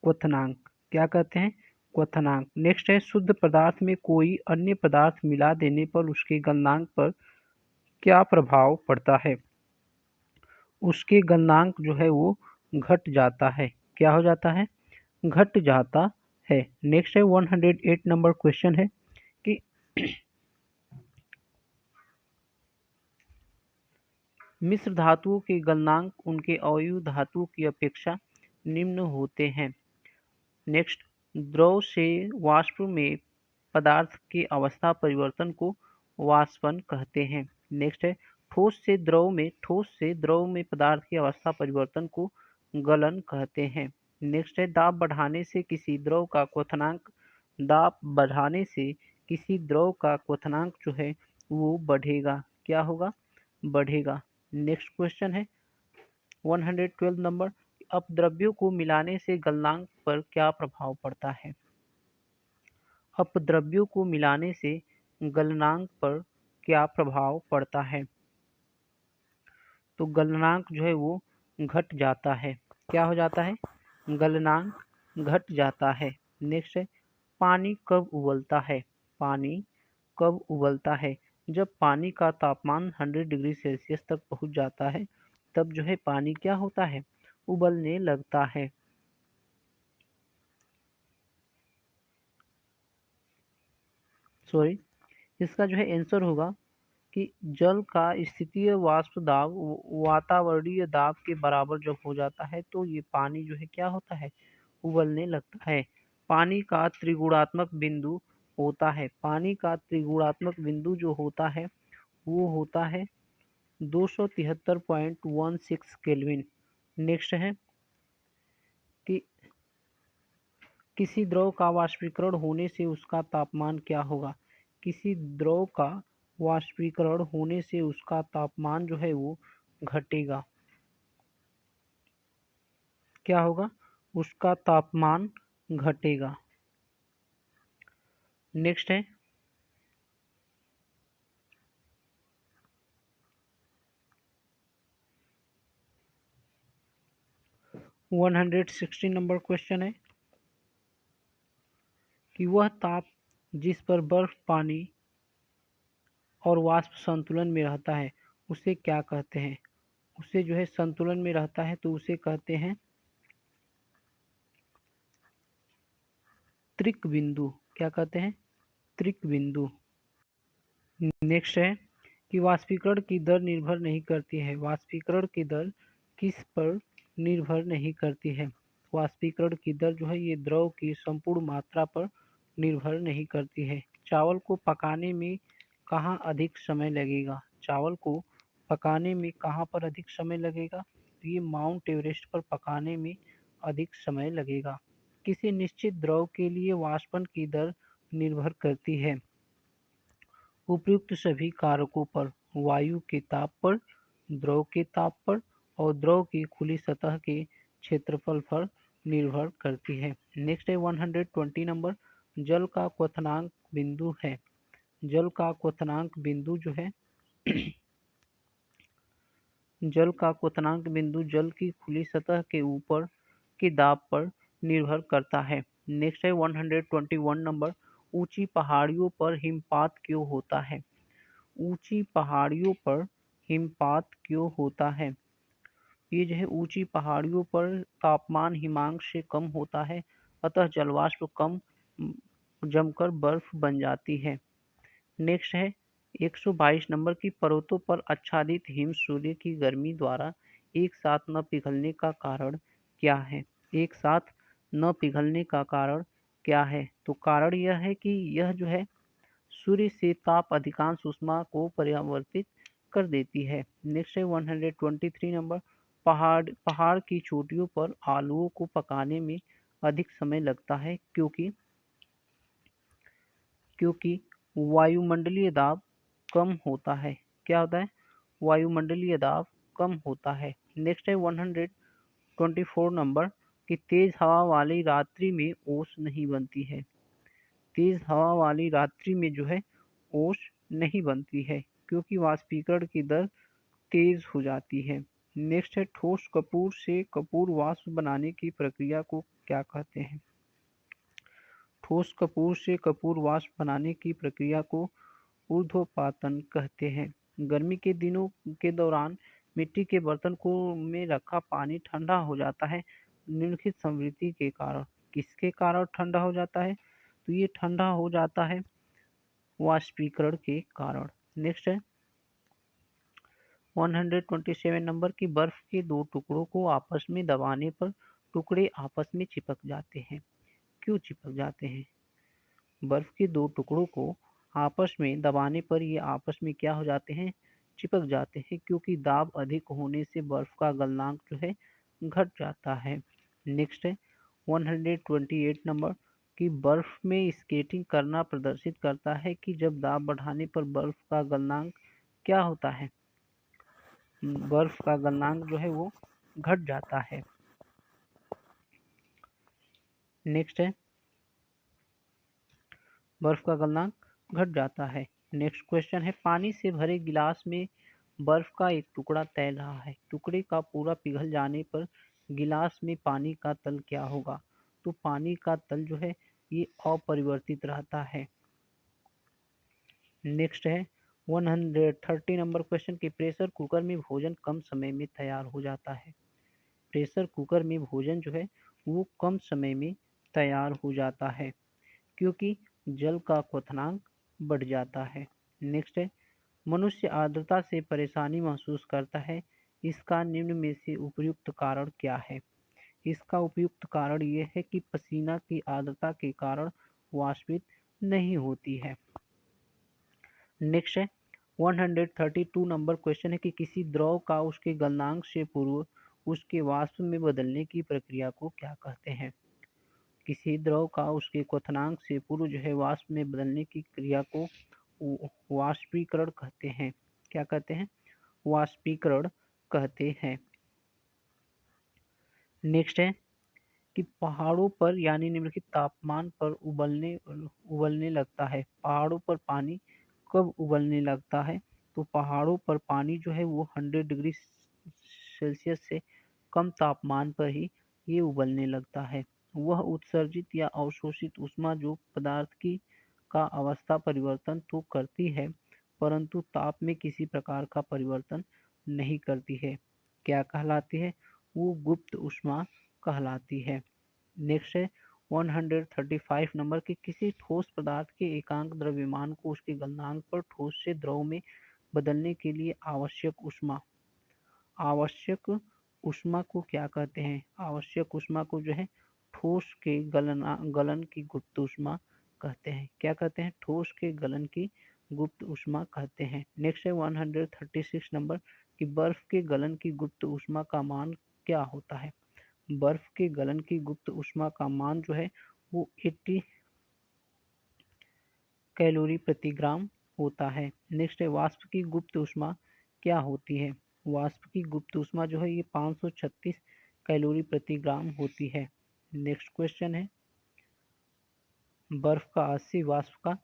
क्वथनांक। क्या कहते हैं? क्वथनांक। नेक्स्ट है शुद्ध पदार्थ में कोई अन्य पदार्थ मिला देने पर उसके गलनांक पर क्या प्रभाव पड़ता है? उसके गलनांक जो है वो घट जाता है। क्या हो जाता है? घट जाता है। नेक्स्ट है 108 नंबर क्वेश्चन है कि मिश्र धातुओं के गलनांक उनके अवयवी धातुओं की अपेक्षा निम्न होते हैं। नेक्स्ट द्रव से वाष्प में पदार्थ के अवस्था परिवर्तन को वाष्पन कहते हैं। नेक्स्ट है ठोस से द्रव में पदार्थ की अवस्था परिवर्तन को गलन कहते हैं। नेक्स्ट है दाब बढ़ाने से किसी द्रव का क्वथनांक जो है वो बढ़ेगा। क्या होगा? बढ़ेगा। नेक्स्ट क्वेश्चन है 112 नंबर अपद्रव्यों को मिलाने से गलनांक पर क्या प्रभाव पड़ता है? अपद्रव्यों को मिलाने से गलनांक पर क्या प्रभाव पड़ता है? तो गलनांक जो है वो घट जाता है। क्या हो जाता है? गलनांक घट जाता है। नेक्स्ट है पानी कब उबलता है? पानी कब उबलता है? जब पानी का तापमान 100 डिग्री सेल्सियस तक पहुंच जाता है तब जो है पानी क्या होता है? उबलने लगता है। सॉरी, इसका जो है आंसर होगा कि जल का स्थितीय वाष्प दाब वातावरणीय दाब के बराबर जब हो जाता है तो ये पानी जो है क्या होता है? उबलने लगता है। पानी का त्रिगुणात्मक बिंदु होता है। पानी का त्रिगुणात्मक बिंदु जो होता है वो होता है 273.16 केल्विन। नेक्स्ट है कि किसी द्रव का वाष्पीकरण होने से उसका तापमान क्या होगा। किसी द्रव का वाष्पीकरण होने से उसका तापमान जो है वो घटेगा। क्या होगा? उसका तापमान घटेगा। नेक्स्ट है 160 नंबर क्वेश्चन है कि वह ताप जिस पर बर्फ, पानी और वाष्प संतुलन में रहता है उसे क्या कहते हैं। उसे जो है संतुलन में रहता है तो उसे कहते हैं त्रिक बिंदु। क्या कहते हैं? त्रिक बिंदु। नेक्स्ट है कि वाष्पीकरण की दर निर्भर नहीं करती है। वाष्पीकरण की दर किस पर निर्भर नहीं करती है? वाष्पीकरण की दर जो है ये द्रव की संपूर्ण मात्रा पर निर्भर नहीं करती है। चावल को पकाने में कहाँ अधिक समय लगेगा? चावल को पकाने में कहाँ पर अधिक समय लगेगा? तो ये माउंट एवरेस्ट पर पकाने में अधिक समय लगेगा। किसी निश्चित द्रव के लिए वाष्पन की दर निर्भर करती है उपयुक्त सभी कारकों पर। वायु के ताप पर, द्रव के ताप पर और द्रव की खुली सतह के क्षेत्रफल पर निर्भर करती है। नेक्स्ट है 120 नंबर, जल का क्वथनांक बिंदु है। जल का क्वथनांक बिंदु जो है जल का क्वथनांक बिंदु जल की खुली सतह के ऊपर के दाब पर निर्भर करता है। नेक्स्ट है 121 नंबर, ऊंची पहाड़ियों पर हिमपात क्यों होता है? ऊंची पहाड़ियों पर हिमपात क्यों होता है? ये जो है ऊंची पहाड़ियों पर तापमान हिमांक से कम होता है, अतः जलवाष्प कम जमकर बर्फ बन जाती है। नेक्स्ट है 122 नंबर की पर्वतों पर आच्छादित हिम सूर्य की गर्मी द्वारा एक साथ न पिघलने का कारण क्या है? एक साथ न पिघलने का कारण क्या है? तो कारण यह है कि यह जो है सूर्य से ताप अधिकांश ऊष्मा को परावर्तित कर देती है। नेक्स्ट है 123 नंबर, पहाड़ की चोटियों पर आलूओं को पकाने में अधिक समय लगता है क्योंकि वायुमंडलीय दाब कम होता है। क्या होता है? वायुमंडलीय दाब कम होता है। नेक्स्ट है 124 नंबर कि तेज हवा वाली रात्रि में ओस नहीं बनती है। तेज हवा वाली रात्रि में जो है ओस नहीं बनती है क्योंकि वाष्पीकरण की दर तेज हो जाती है। नेक्स्ट है ठोस कपूर से कपूर वाष्प बनाने की प्रक्रिया को क्या कहते हैं? ठोस कपूर से कपूर वाष्प बनाने की प्रक्रिया को ऊर्ध्वपातन कहते हैं। गर्मी के दिनों के दौरान मिट्टी के बर्तन को में रखा पानी ठंडा हो जाता है निम्नलिखित संवृत्ति के कारण। किसके कारण ठंडा हो जाता है? तो ये ठंडा हो जाता है वाष्पीकरण के कारण। नेक्स्ट है 127 नंबर की बर्फ के दो टुकड़ों को आपस में दबाने पर टुकड़े आपस में चिपक जाते हैं। क्यों चिपक जाते हैं? बर्फ के दो टुकड़ों को आपस में दबाने पर ये आपस में क्या हो जाते हैं? चिपक जाते हैं क्योंकि दाब अधिक होने से बर्फ का गलनांक जो है घट जाता है। नेक्स्ट है 128 नंबर कि बर्फ में स्केटिंग करना प्रदर्शित करता है कि जब दाब बढ़ाने पर बर्फ का गलनांक क्या होता है? बर्फ का गलनांक जो है वो घट जाता है। नेक्स्ट है बर्फ का गलनांक घट जाता है। नेक्स्ट क्वेश्चन है पानी से भरे गिलास में बर्फ का एक टुकड़ा तैर रहा है। टुकड़े का पूरा पिघल जाने पर गिलास में पानी का तल क्या होगा? तो पानी का तल जो है ये अपरिवर्तित रहता है। नेक्स्ट है 130 नंबर क्वेश्चन की प्रेशर कुकर में भोजन कम समय में तैयार हो जाता है। प्रेशर कुकर में भोजन जो है वो कम समय में तैयार हो जाता है क्योंकि जल का क्वथनांक बढ़ जाता है। नेक्स्ट है मनुष्य आर्द्रता से परेशानी महसूस करता है, इसका निम्न में से उपयुक्त कारण क्या है? इसका उपयुक्त कारण यह है कि पसीना की आर्द्रता के कारण वाष्पित नहीं होती है। नेक्स्ट है 132 नंबर क्वेश्चन है कि किसी द्रव का उसके गलनांक से पूर्व उसके वाष्प में बदलने की प्रक्रिया को क्या कहते हैं। किसी द्रव का उसके क्वथनांक से पूर्व जो है वाष्प में बदलने की क्रिया को वाष्पीकरण कहते हैं। क्या कहते हैं? वाष्पीकरण कहते हैं। नेक्स्ट है कि पहाड़ों पर यानी निम्नलिखित तापमान पर उबलने लगता है। पहाड़ों पर पानी कब उबलने लगता है? तो पहाड़ों पर पानी जो है वो 100 डिग्री सेल्सियस से कम तापमान पर ही ये उबलने लगता है। वह उत्सर्जित या अवशोषित ऊष्मा जो पदार्थ की का अवस्था परिवर्तन तो करती है परंतु ताप में किसी प्रकार का परिवर्तन नहीं करती है। क्या कहलाती है? वो गुप्त ऊष्मा कहलाती है। नेक्स्ट है 135 नंबर की किसी ठोस पदार्थ के एकांक द्रव्यमान को उसके गलनांक पर ठोस से द्रव में बदलने के लिए आवश्यक ऊष्मा को क्या कहते हैं? आवश्यक ऊष्मा को जो है ठोस के गलन की गुप्त ऊष्मा कहते हैं। क्या कहते हैं? ठोस के गलन की गुप्त ऊष्मा कहते हैं। नेक्स्ट है 136 नंबर कि बर्फ के गलन की गुप्त ऊष्मा का मान क्या होता है? बर्फ के गलन की गुप्त ऊष्मा का मान जो है वो 80 कैलोरी प्रति ग्राम होता है। नेक्स्ट है वाष्प की गुप्त ऊष्मा क्या होती है? वाष्प की गुप्त ऊष्मा जो है ये 536 कैलोरी प्रति ग्राम होती है। नेक्स्ट क्वेश्चन है बर्फ का 80 वाष्प का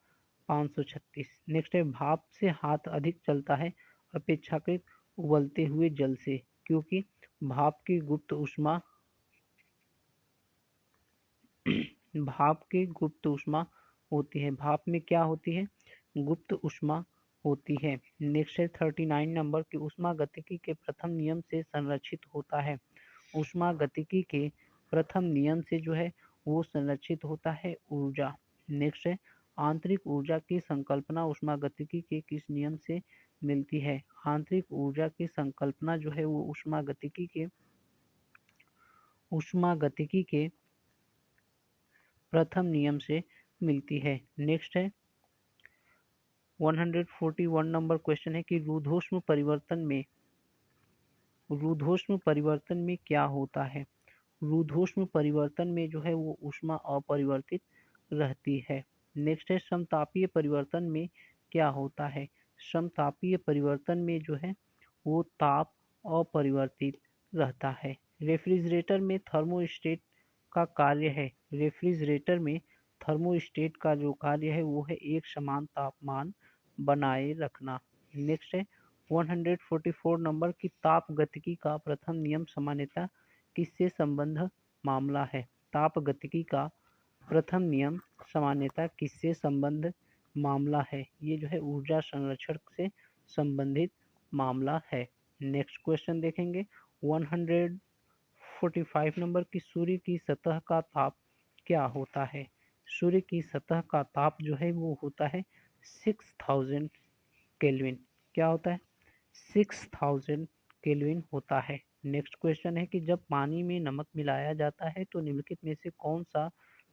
536। नेक्स्ट है भाप से हाथ अधिक चलता है अपेक्षाकृत उबलते हुए जल से क्योंकि भाप की गुप्त ऊष्मा भाप की गुप्त ऊष्मा होती है। भाप में क्या होती है? गुप्त ऊष्मा होती है। नेक्स्ट है 39 नंबर की ऊष्मागतिकी के प्रथम नियम से संरक्षित होता है। ऊष्मागतिकी के प्रथम नियम से जो है वो संरक्षित होता है ऊर्जा। नेक्स्ट है आंतरिक ऊर्जा की संकल्पना ऊष्मागतिकी के किस नियम से मिलती है? आंतरिक ऊर्जा की संकल्पना जो है वो ऊष्मागतिकी के प्रथम नियम से मिलती है। नेक्स्ट है 141 नंबर क्वेश्चन है कि रुद्धोष्म परिवर्तन में क्या होता है? रुद्धोष्म परिवर्तन में जो है वो ऊष्मा अपरिवर्तित रहती है। नेक्स्ट है समतापीय परिवर्तन में क्या होता है? समतापीय परिवर्तन में जो है वो ताप अपरिवर्तित रहता है। रेफ्रिजरेटर में थर्मोस्टेट का कार्य है। रेफ्रिजरेटर में थर्मोस्टेट का जो कार्य है वो है एक समान तापमान बनाए रखना। नेक्स्ट है 144 नंबर की ताप गतिकी का प्रथम नियम सामान्यतः किससे संबंध मामला है? ताप गतिकी का प्रथम नियम सामान्यतः किससे संबंध मामला है? ये जो है ऊर्जा संरक्षण से संबंधित मामला है। नेक्स्ट क्वेश्चन देखेंगे 145 नंबर की सूर्य की सतह का ताप क्या होता है? सूर्य की सतह का ताप जो है वो होता है 6000 केल्विन। क्या होता है? 6000 केल्विन होता है। नेक्स्ट क्वेश्चन है कि जब पानी में नमक मिलाया जाता है तो निम्नलिखित में से कौन सा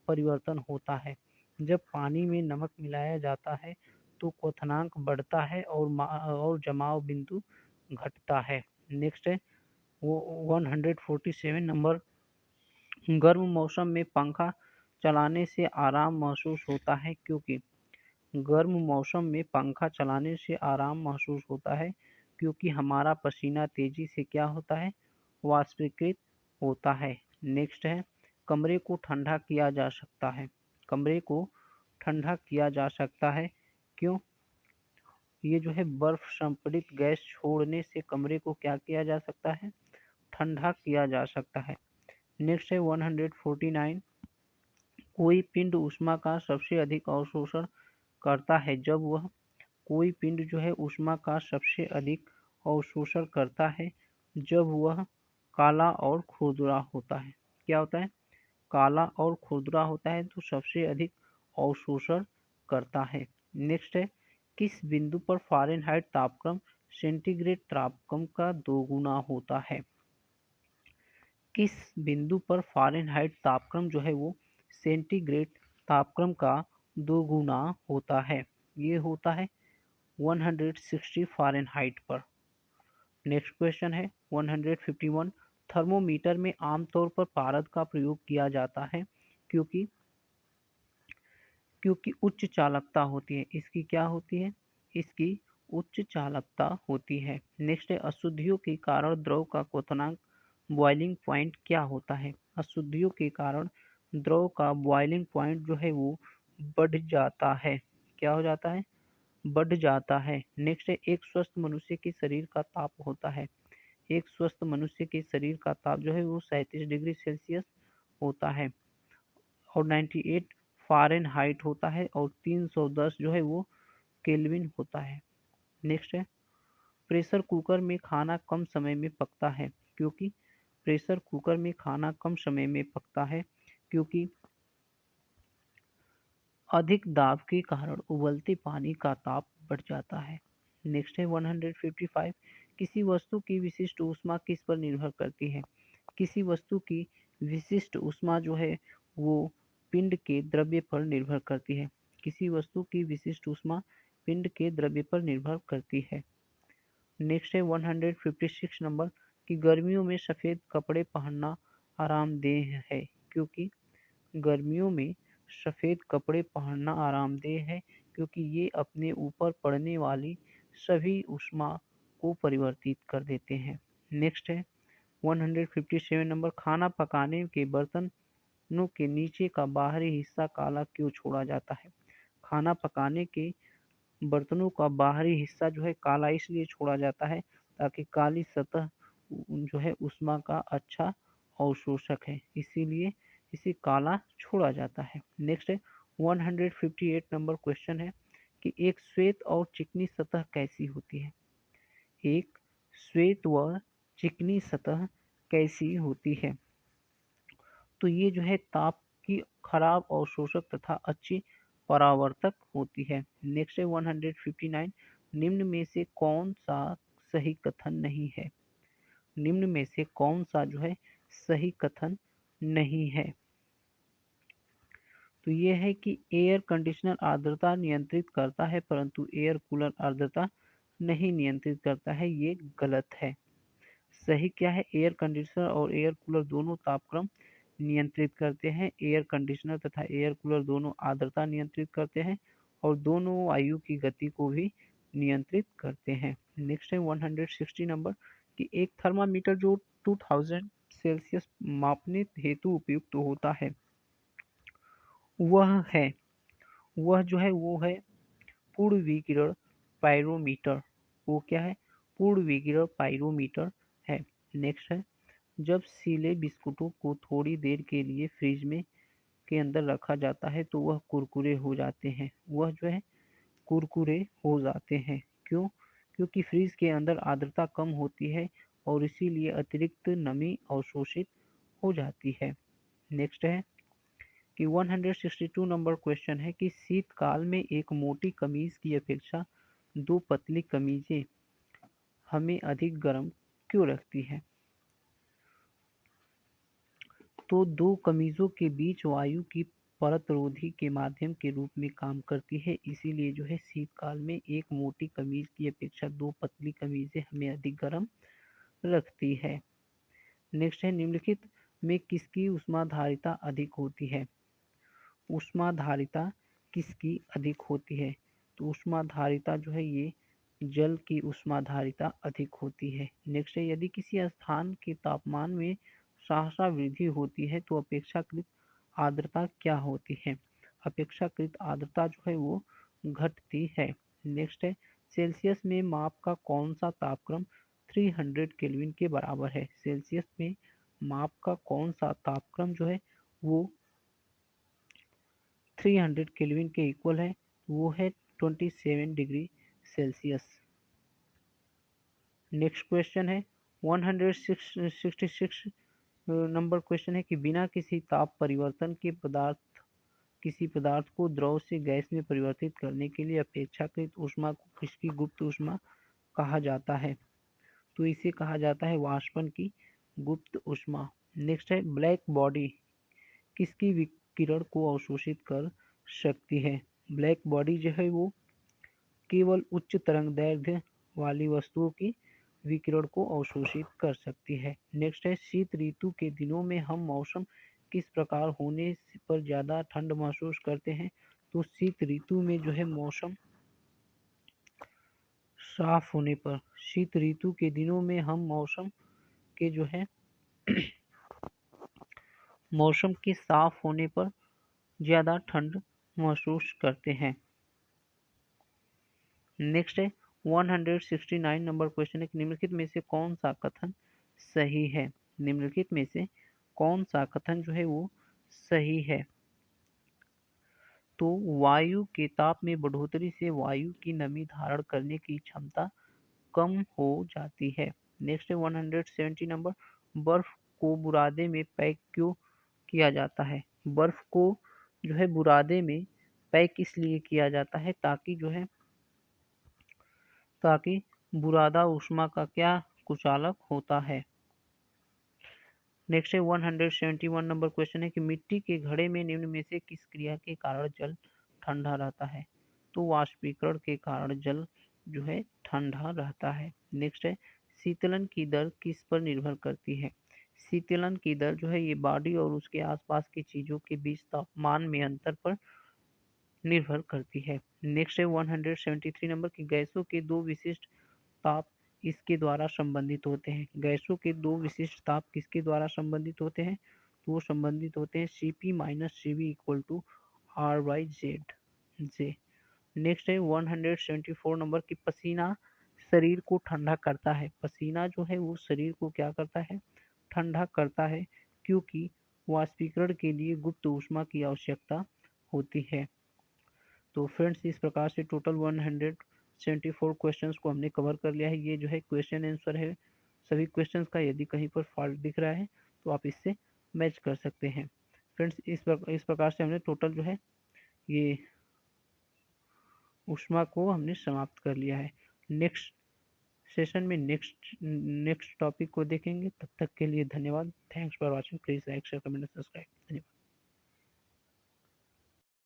परिवर्तन होता है? जब पानी में नमक मिलाया जाता है तो क्वथनांक बढ़ता है और जमाव बिंदु घटता है। नेक्स्ट है वो 147 नंबर गर्म मौसम में पंखा चलाने से आराम महसूस होता है क्योंकि गर्म मौसम में पंखा चलाने से आराम महसूस होता है क्योंकि हमारा पसीना तेजी से क्या होता है? वाष्पीकृत होता है। नेक्स्ट है कमरे को ठंडा किया जा सकता है। कमरे को ठंडा किया जा सकता है क्यों? ये जो है बर्फ संपीड़ित गैस छोड़ने से कमरे को क्या किया जा सकता है? ठंडा किया जा सकता है। नेक्स्ट है 149 कोई पिंड ऊष्मा का सबसे अधिक अवशोषण करता है जब वह कोई पिंड जो है ऊष्मा का सबसे अधिक अवशोषण करता है जब वह काला और खुरदरा होता है। क्या होता है? काला और खुरदरा होता है तो सबसे अधिक अवशोषण करता है। नेक्स्ट है किस बिंदु पर फ़ारेनहाइट तापक्रम सेंटीग्रेड तापक्रम का दोगुना होता है? किस बिंदु पर फ़ारेनहाइट तापक्रम जो है वो सेंटीग्रेड तापक्रम का दोगुना होता है? ये होता है 160 फ़ारेनहाइट पर। नेक्स्ट क्वेश्चन है 151। थर्मोमीटर में आमतौर पर पारद का प्रयोग किया जाता है क्योंकि क्योंकि उच्च चालकता होती है। इसकी क्या होती है? इसकी उच्च चालकता होती है। नेक्स्ट है अशुद्धियों के कारण द्रव का क्वथनांक बॉइलिंग पॉइंट क्या होता है? अशुद्धियों के कारण द्रव का बॉइलिंग पॉइंट जो है वो बढ़ जाता है। क्या हो जाता है? बढ़ जाता है। नेक्स्ट है एक स्वस्थ मनुष्य के शरीर का ताप होता है। एक स्वस्थ मनुष्य के शरीर का ताप जो है वो 37 डिग्री सेल्सियस होता है और 98 फ़ारेनहाइट होता है और 310 जो है वो केल्विन होता है। नेक्स्ट है प्रेशर कुकर में खाना कम समय में पकता है क्योंकि प्रेशर कुकर में खाना कम समय में पकता है क्योंकि अधिक दाब के कारण उबलते पानी का ताप बढ़ जाता है। नेक्स्ट है 155। किसी वस्तु की विशिष्ट ऊष्मा किस पर निर्भर करती है? किसी वस्तु की विशिष्ट ऊष्मा जो है वो पिंड के द्रव्य पर निर्भर करती है। किसी वस्तु की विशिष्ट ऊष्मा पिंड के द्रव्य पर निर्भर करती है। नेक्स्ट है 156 नंबर कि गर्मियों में सफ़ेद कपड़े पहनना आरामदेह है क्योंकि गर्मियों में सफ़ेद कपड़े पहनना आरामदेह है क्योंकि ये अपने ऊपर पड़ने वाली सभी ऊष्मा को परिवर्तित कर देते हैं। नेक्स्ट है 157 नंबर खाना पकाने के बर्तनों के नीचे का बाहरी हिस्सा काला क्यों छोड़ा जाता है? खाना पकाने के बर्तनों का बाहरी हिस्सा जो है काला इसलिए छोड़ा जाता है ताकि काली सतह जो है ऊष्मा का अच्छा अवशोषक है, इसीलिए इसे काला छोड़ा जाता है। नेक्स्ट है 158 नंबर क्वेश्चन है कि एक श्वेत और चिकनी सतह कैसी होती है? एक श्वेत व चिकनी सतह कैसी होती है? तो ये जो है ताप की खराब अवशोषक तथा अच्छी परावर्तक होती है। नेक्स्ट है 159। निम्न में से कौन सा सही कथन नहीं है? निम्न में से कौन सा जो है सही कथन नहीं है? तो ये है कि एयर कंडीशनर आर्द्रता नियंत्रित करता है परंतु एयर कूलर आर्द्रता नहीं नियंत्रित करता है, ये गलत है। सही क्या है? एयर कंडीशनर और एयर कूलर दोनों तापक्रम नियंत्रित करते हैं। एयर कंडीशनर तथा एयर कूलर दोनों आर्द्रता नियंत्रित करते हैं और दोनों वायु की गति को भी नियंत्रित करते हैं। नेक्स्ट है 160 नंबर कि एक थर्मामीटर जो 2000 सेल्सियस मापने हेतु उपयुक्त होता है वह है वह जो है वो है पूर्ण विकिरण पायरोमीटर। वो क्या है? पूर्ण विकिरण पायरोमीटर है। नेक्स्ट है जब सीले बिस्कुटों को थोड़ी देर के लिए फ्रिज में के अंदर रखा जाता है तो वह कुरकुरे हो जाते हैं। वह जो है कुरकुरे हो जाते हैं। क्यों? क्योंकि फ्रिज के अंदर आर्द्रता कम होती है और इसीलिए अतिरिक्त नमी अवशोषित हो जाती है। नेक्स्ट है कि 162 नंबर क्वेश्चन है कि शीतकाल में एक मोटी कमीज की अपेक्षा दो पतली कमीजें हमें अधिक गर्म क्यों रखती है? तो दो कमीजों के बीच वायु की परतरोधी के माध्यम के रूप में काम करती है, इसीलिए जो है शीतकाल में एक मोटी कमीज की अपेक्षा दो पतली कमीजें हमें अधिक गर्म रखती है। नेक्स्ट है निम्नलिखित में किसकी ऊष्माधारिता अधिक होती है? ऊष्माधारिता किसकी अधिक होती है? तो ऊष्माधारिता जो है ये जल की ऊष्माधारिता अधिक होती है। नेक्स्ट है यदि किसी स्थान के तापमान में सहसा वृद्धि होती है तो अपेक्षाकृत आर्द्रता क्या होती है? अपेक्षाकृत आर्द्रता जो है वो घटती है। नेक्स्ट है सेल्सियस में माप का कौन सा तापक्रम 300 केल्विन के बराबर है? सेल्सियस में माप का कौन सा तापक्रम जो है वो 300 केल्विन के इक्वल है? वो है 27 डिग्री सेल्सियस। नेक्स्ट क्वेश्चन है 166 नंबर क्वेश्चन है कि बिना किसी ताप परिवर्तन के किसी पदार्थ को द्रव से गैस में परिवर्तित करने के लिए अपेक्षाकृत ऊष्मा को किसकी गुप्त ऊष्मा कहा जाता है? तो इसे कहा जाता है वाष्पन की गुप्त ऊष्मा। नेक्स्ट है ब्लैक बॉडी किसकी विकिरण को अवशोषित कर सकती है? ब्लैक बॉडी जो है वो केवल उच्च तरंग दैर्ध्य वाली वस्तुओं की विकिरण को अवशोषित कर सकती है। नेक्स्ट है, शीत ऋतु के दिनों में हम मौसम किस प्रकार होने पर ज़्यादा ठंड महसूस करते हैं? तो शीत ऋतु में जो है मौसम साफ होने पर, शीत ऋतु के दिनों में हम मौसम के जो है मौसम के साफ होने पर ज़्यादा ठंड महसूस करते हैं। नेक्स्ट है 169 नंबर क्वेश्चन है, निम्नलिखित में से कौन सा कथन सही है? निम्नलिखित में से कौन सा कथन जो है वो सही है? तो वायु के ताप में बढ़ोतरी से वायु की नमी धारण करने की क्षमता कम हो जाती है। नेक्स्ट है 170 नंबर, बर्फ को बुरादे में पैक क्यों किया जाता है? बर्फ को जो है बुरादे में पैक इसलिए किया जाता है ताकि बुरादा ऊष्मा का क्या कुचालक होता है। नेक्स्ट है 171 नंबर क्वेश्चन है कि मिट्टी के घड़े में निम्न में से किस क्रिया के कारण जल ठंडा रहता है? तो वाष्पीकरण के कारण जल जो है ठंडा रहता है। नेक्स्ट है, शीतलन की दर किस पर निर्भर करती है? शीतलन की दर जो है ये बॉडी और उसके आसपास की चीजों के बीच तापमान में अंतर पर निर्भर करती है। नेक्स्ट है 173 नंबर की गैसों के दो विशिष्ट ताप इसके द्वारा संबंधित होते हैं। गैसों के दो विशिष्ट ताप किसके द्वारा संबंधित होते हैं? तो वो संबंधित होते हैं Cp minus Cv equal to R by J. Next है 174 नंबर की पसीना शरीर को ठंडा करता है। पसीना जो है वो शरीर को क्या करता है? ठंडा करता है, क्योंकि वाष्पीकरण के लिए गुप्त ऊष्मा की आवश्यकता होती है। तो फ्रेंड्स, इस प्रकार से टोटल 174 क्वेश्चंस को हमने कवर कर लिया है। ये जो है क्वेश्चन आंसर है सभी क्वेश्चंस का। यदि कहीं पर फॉल्ट दिख रहा है तो आप इससे मैच कर सकते हैं। फ्रेंड्स, इस प्रकार से हमने टोटल जो है ये ऊष्मा को हमने समाप्त कर लिया है। नेक्स्ट सेशन में नेक्स्ट टॉपिक को देखेंगे। तब तक के लिए धन्यवाद। Thanks for watching. Please like share comment subscribe. धन्यवाद।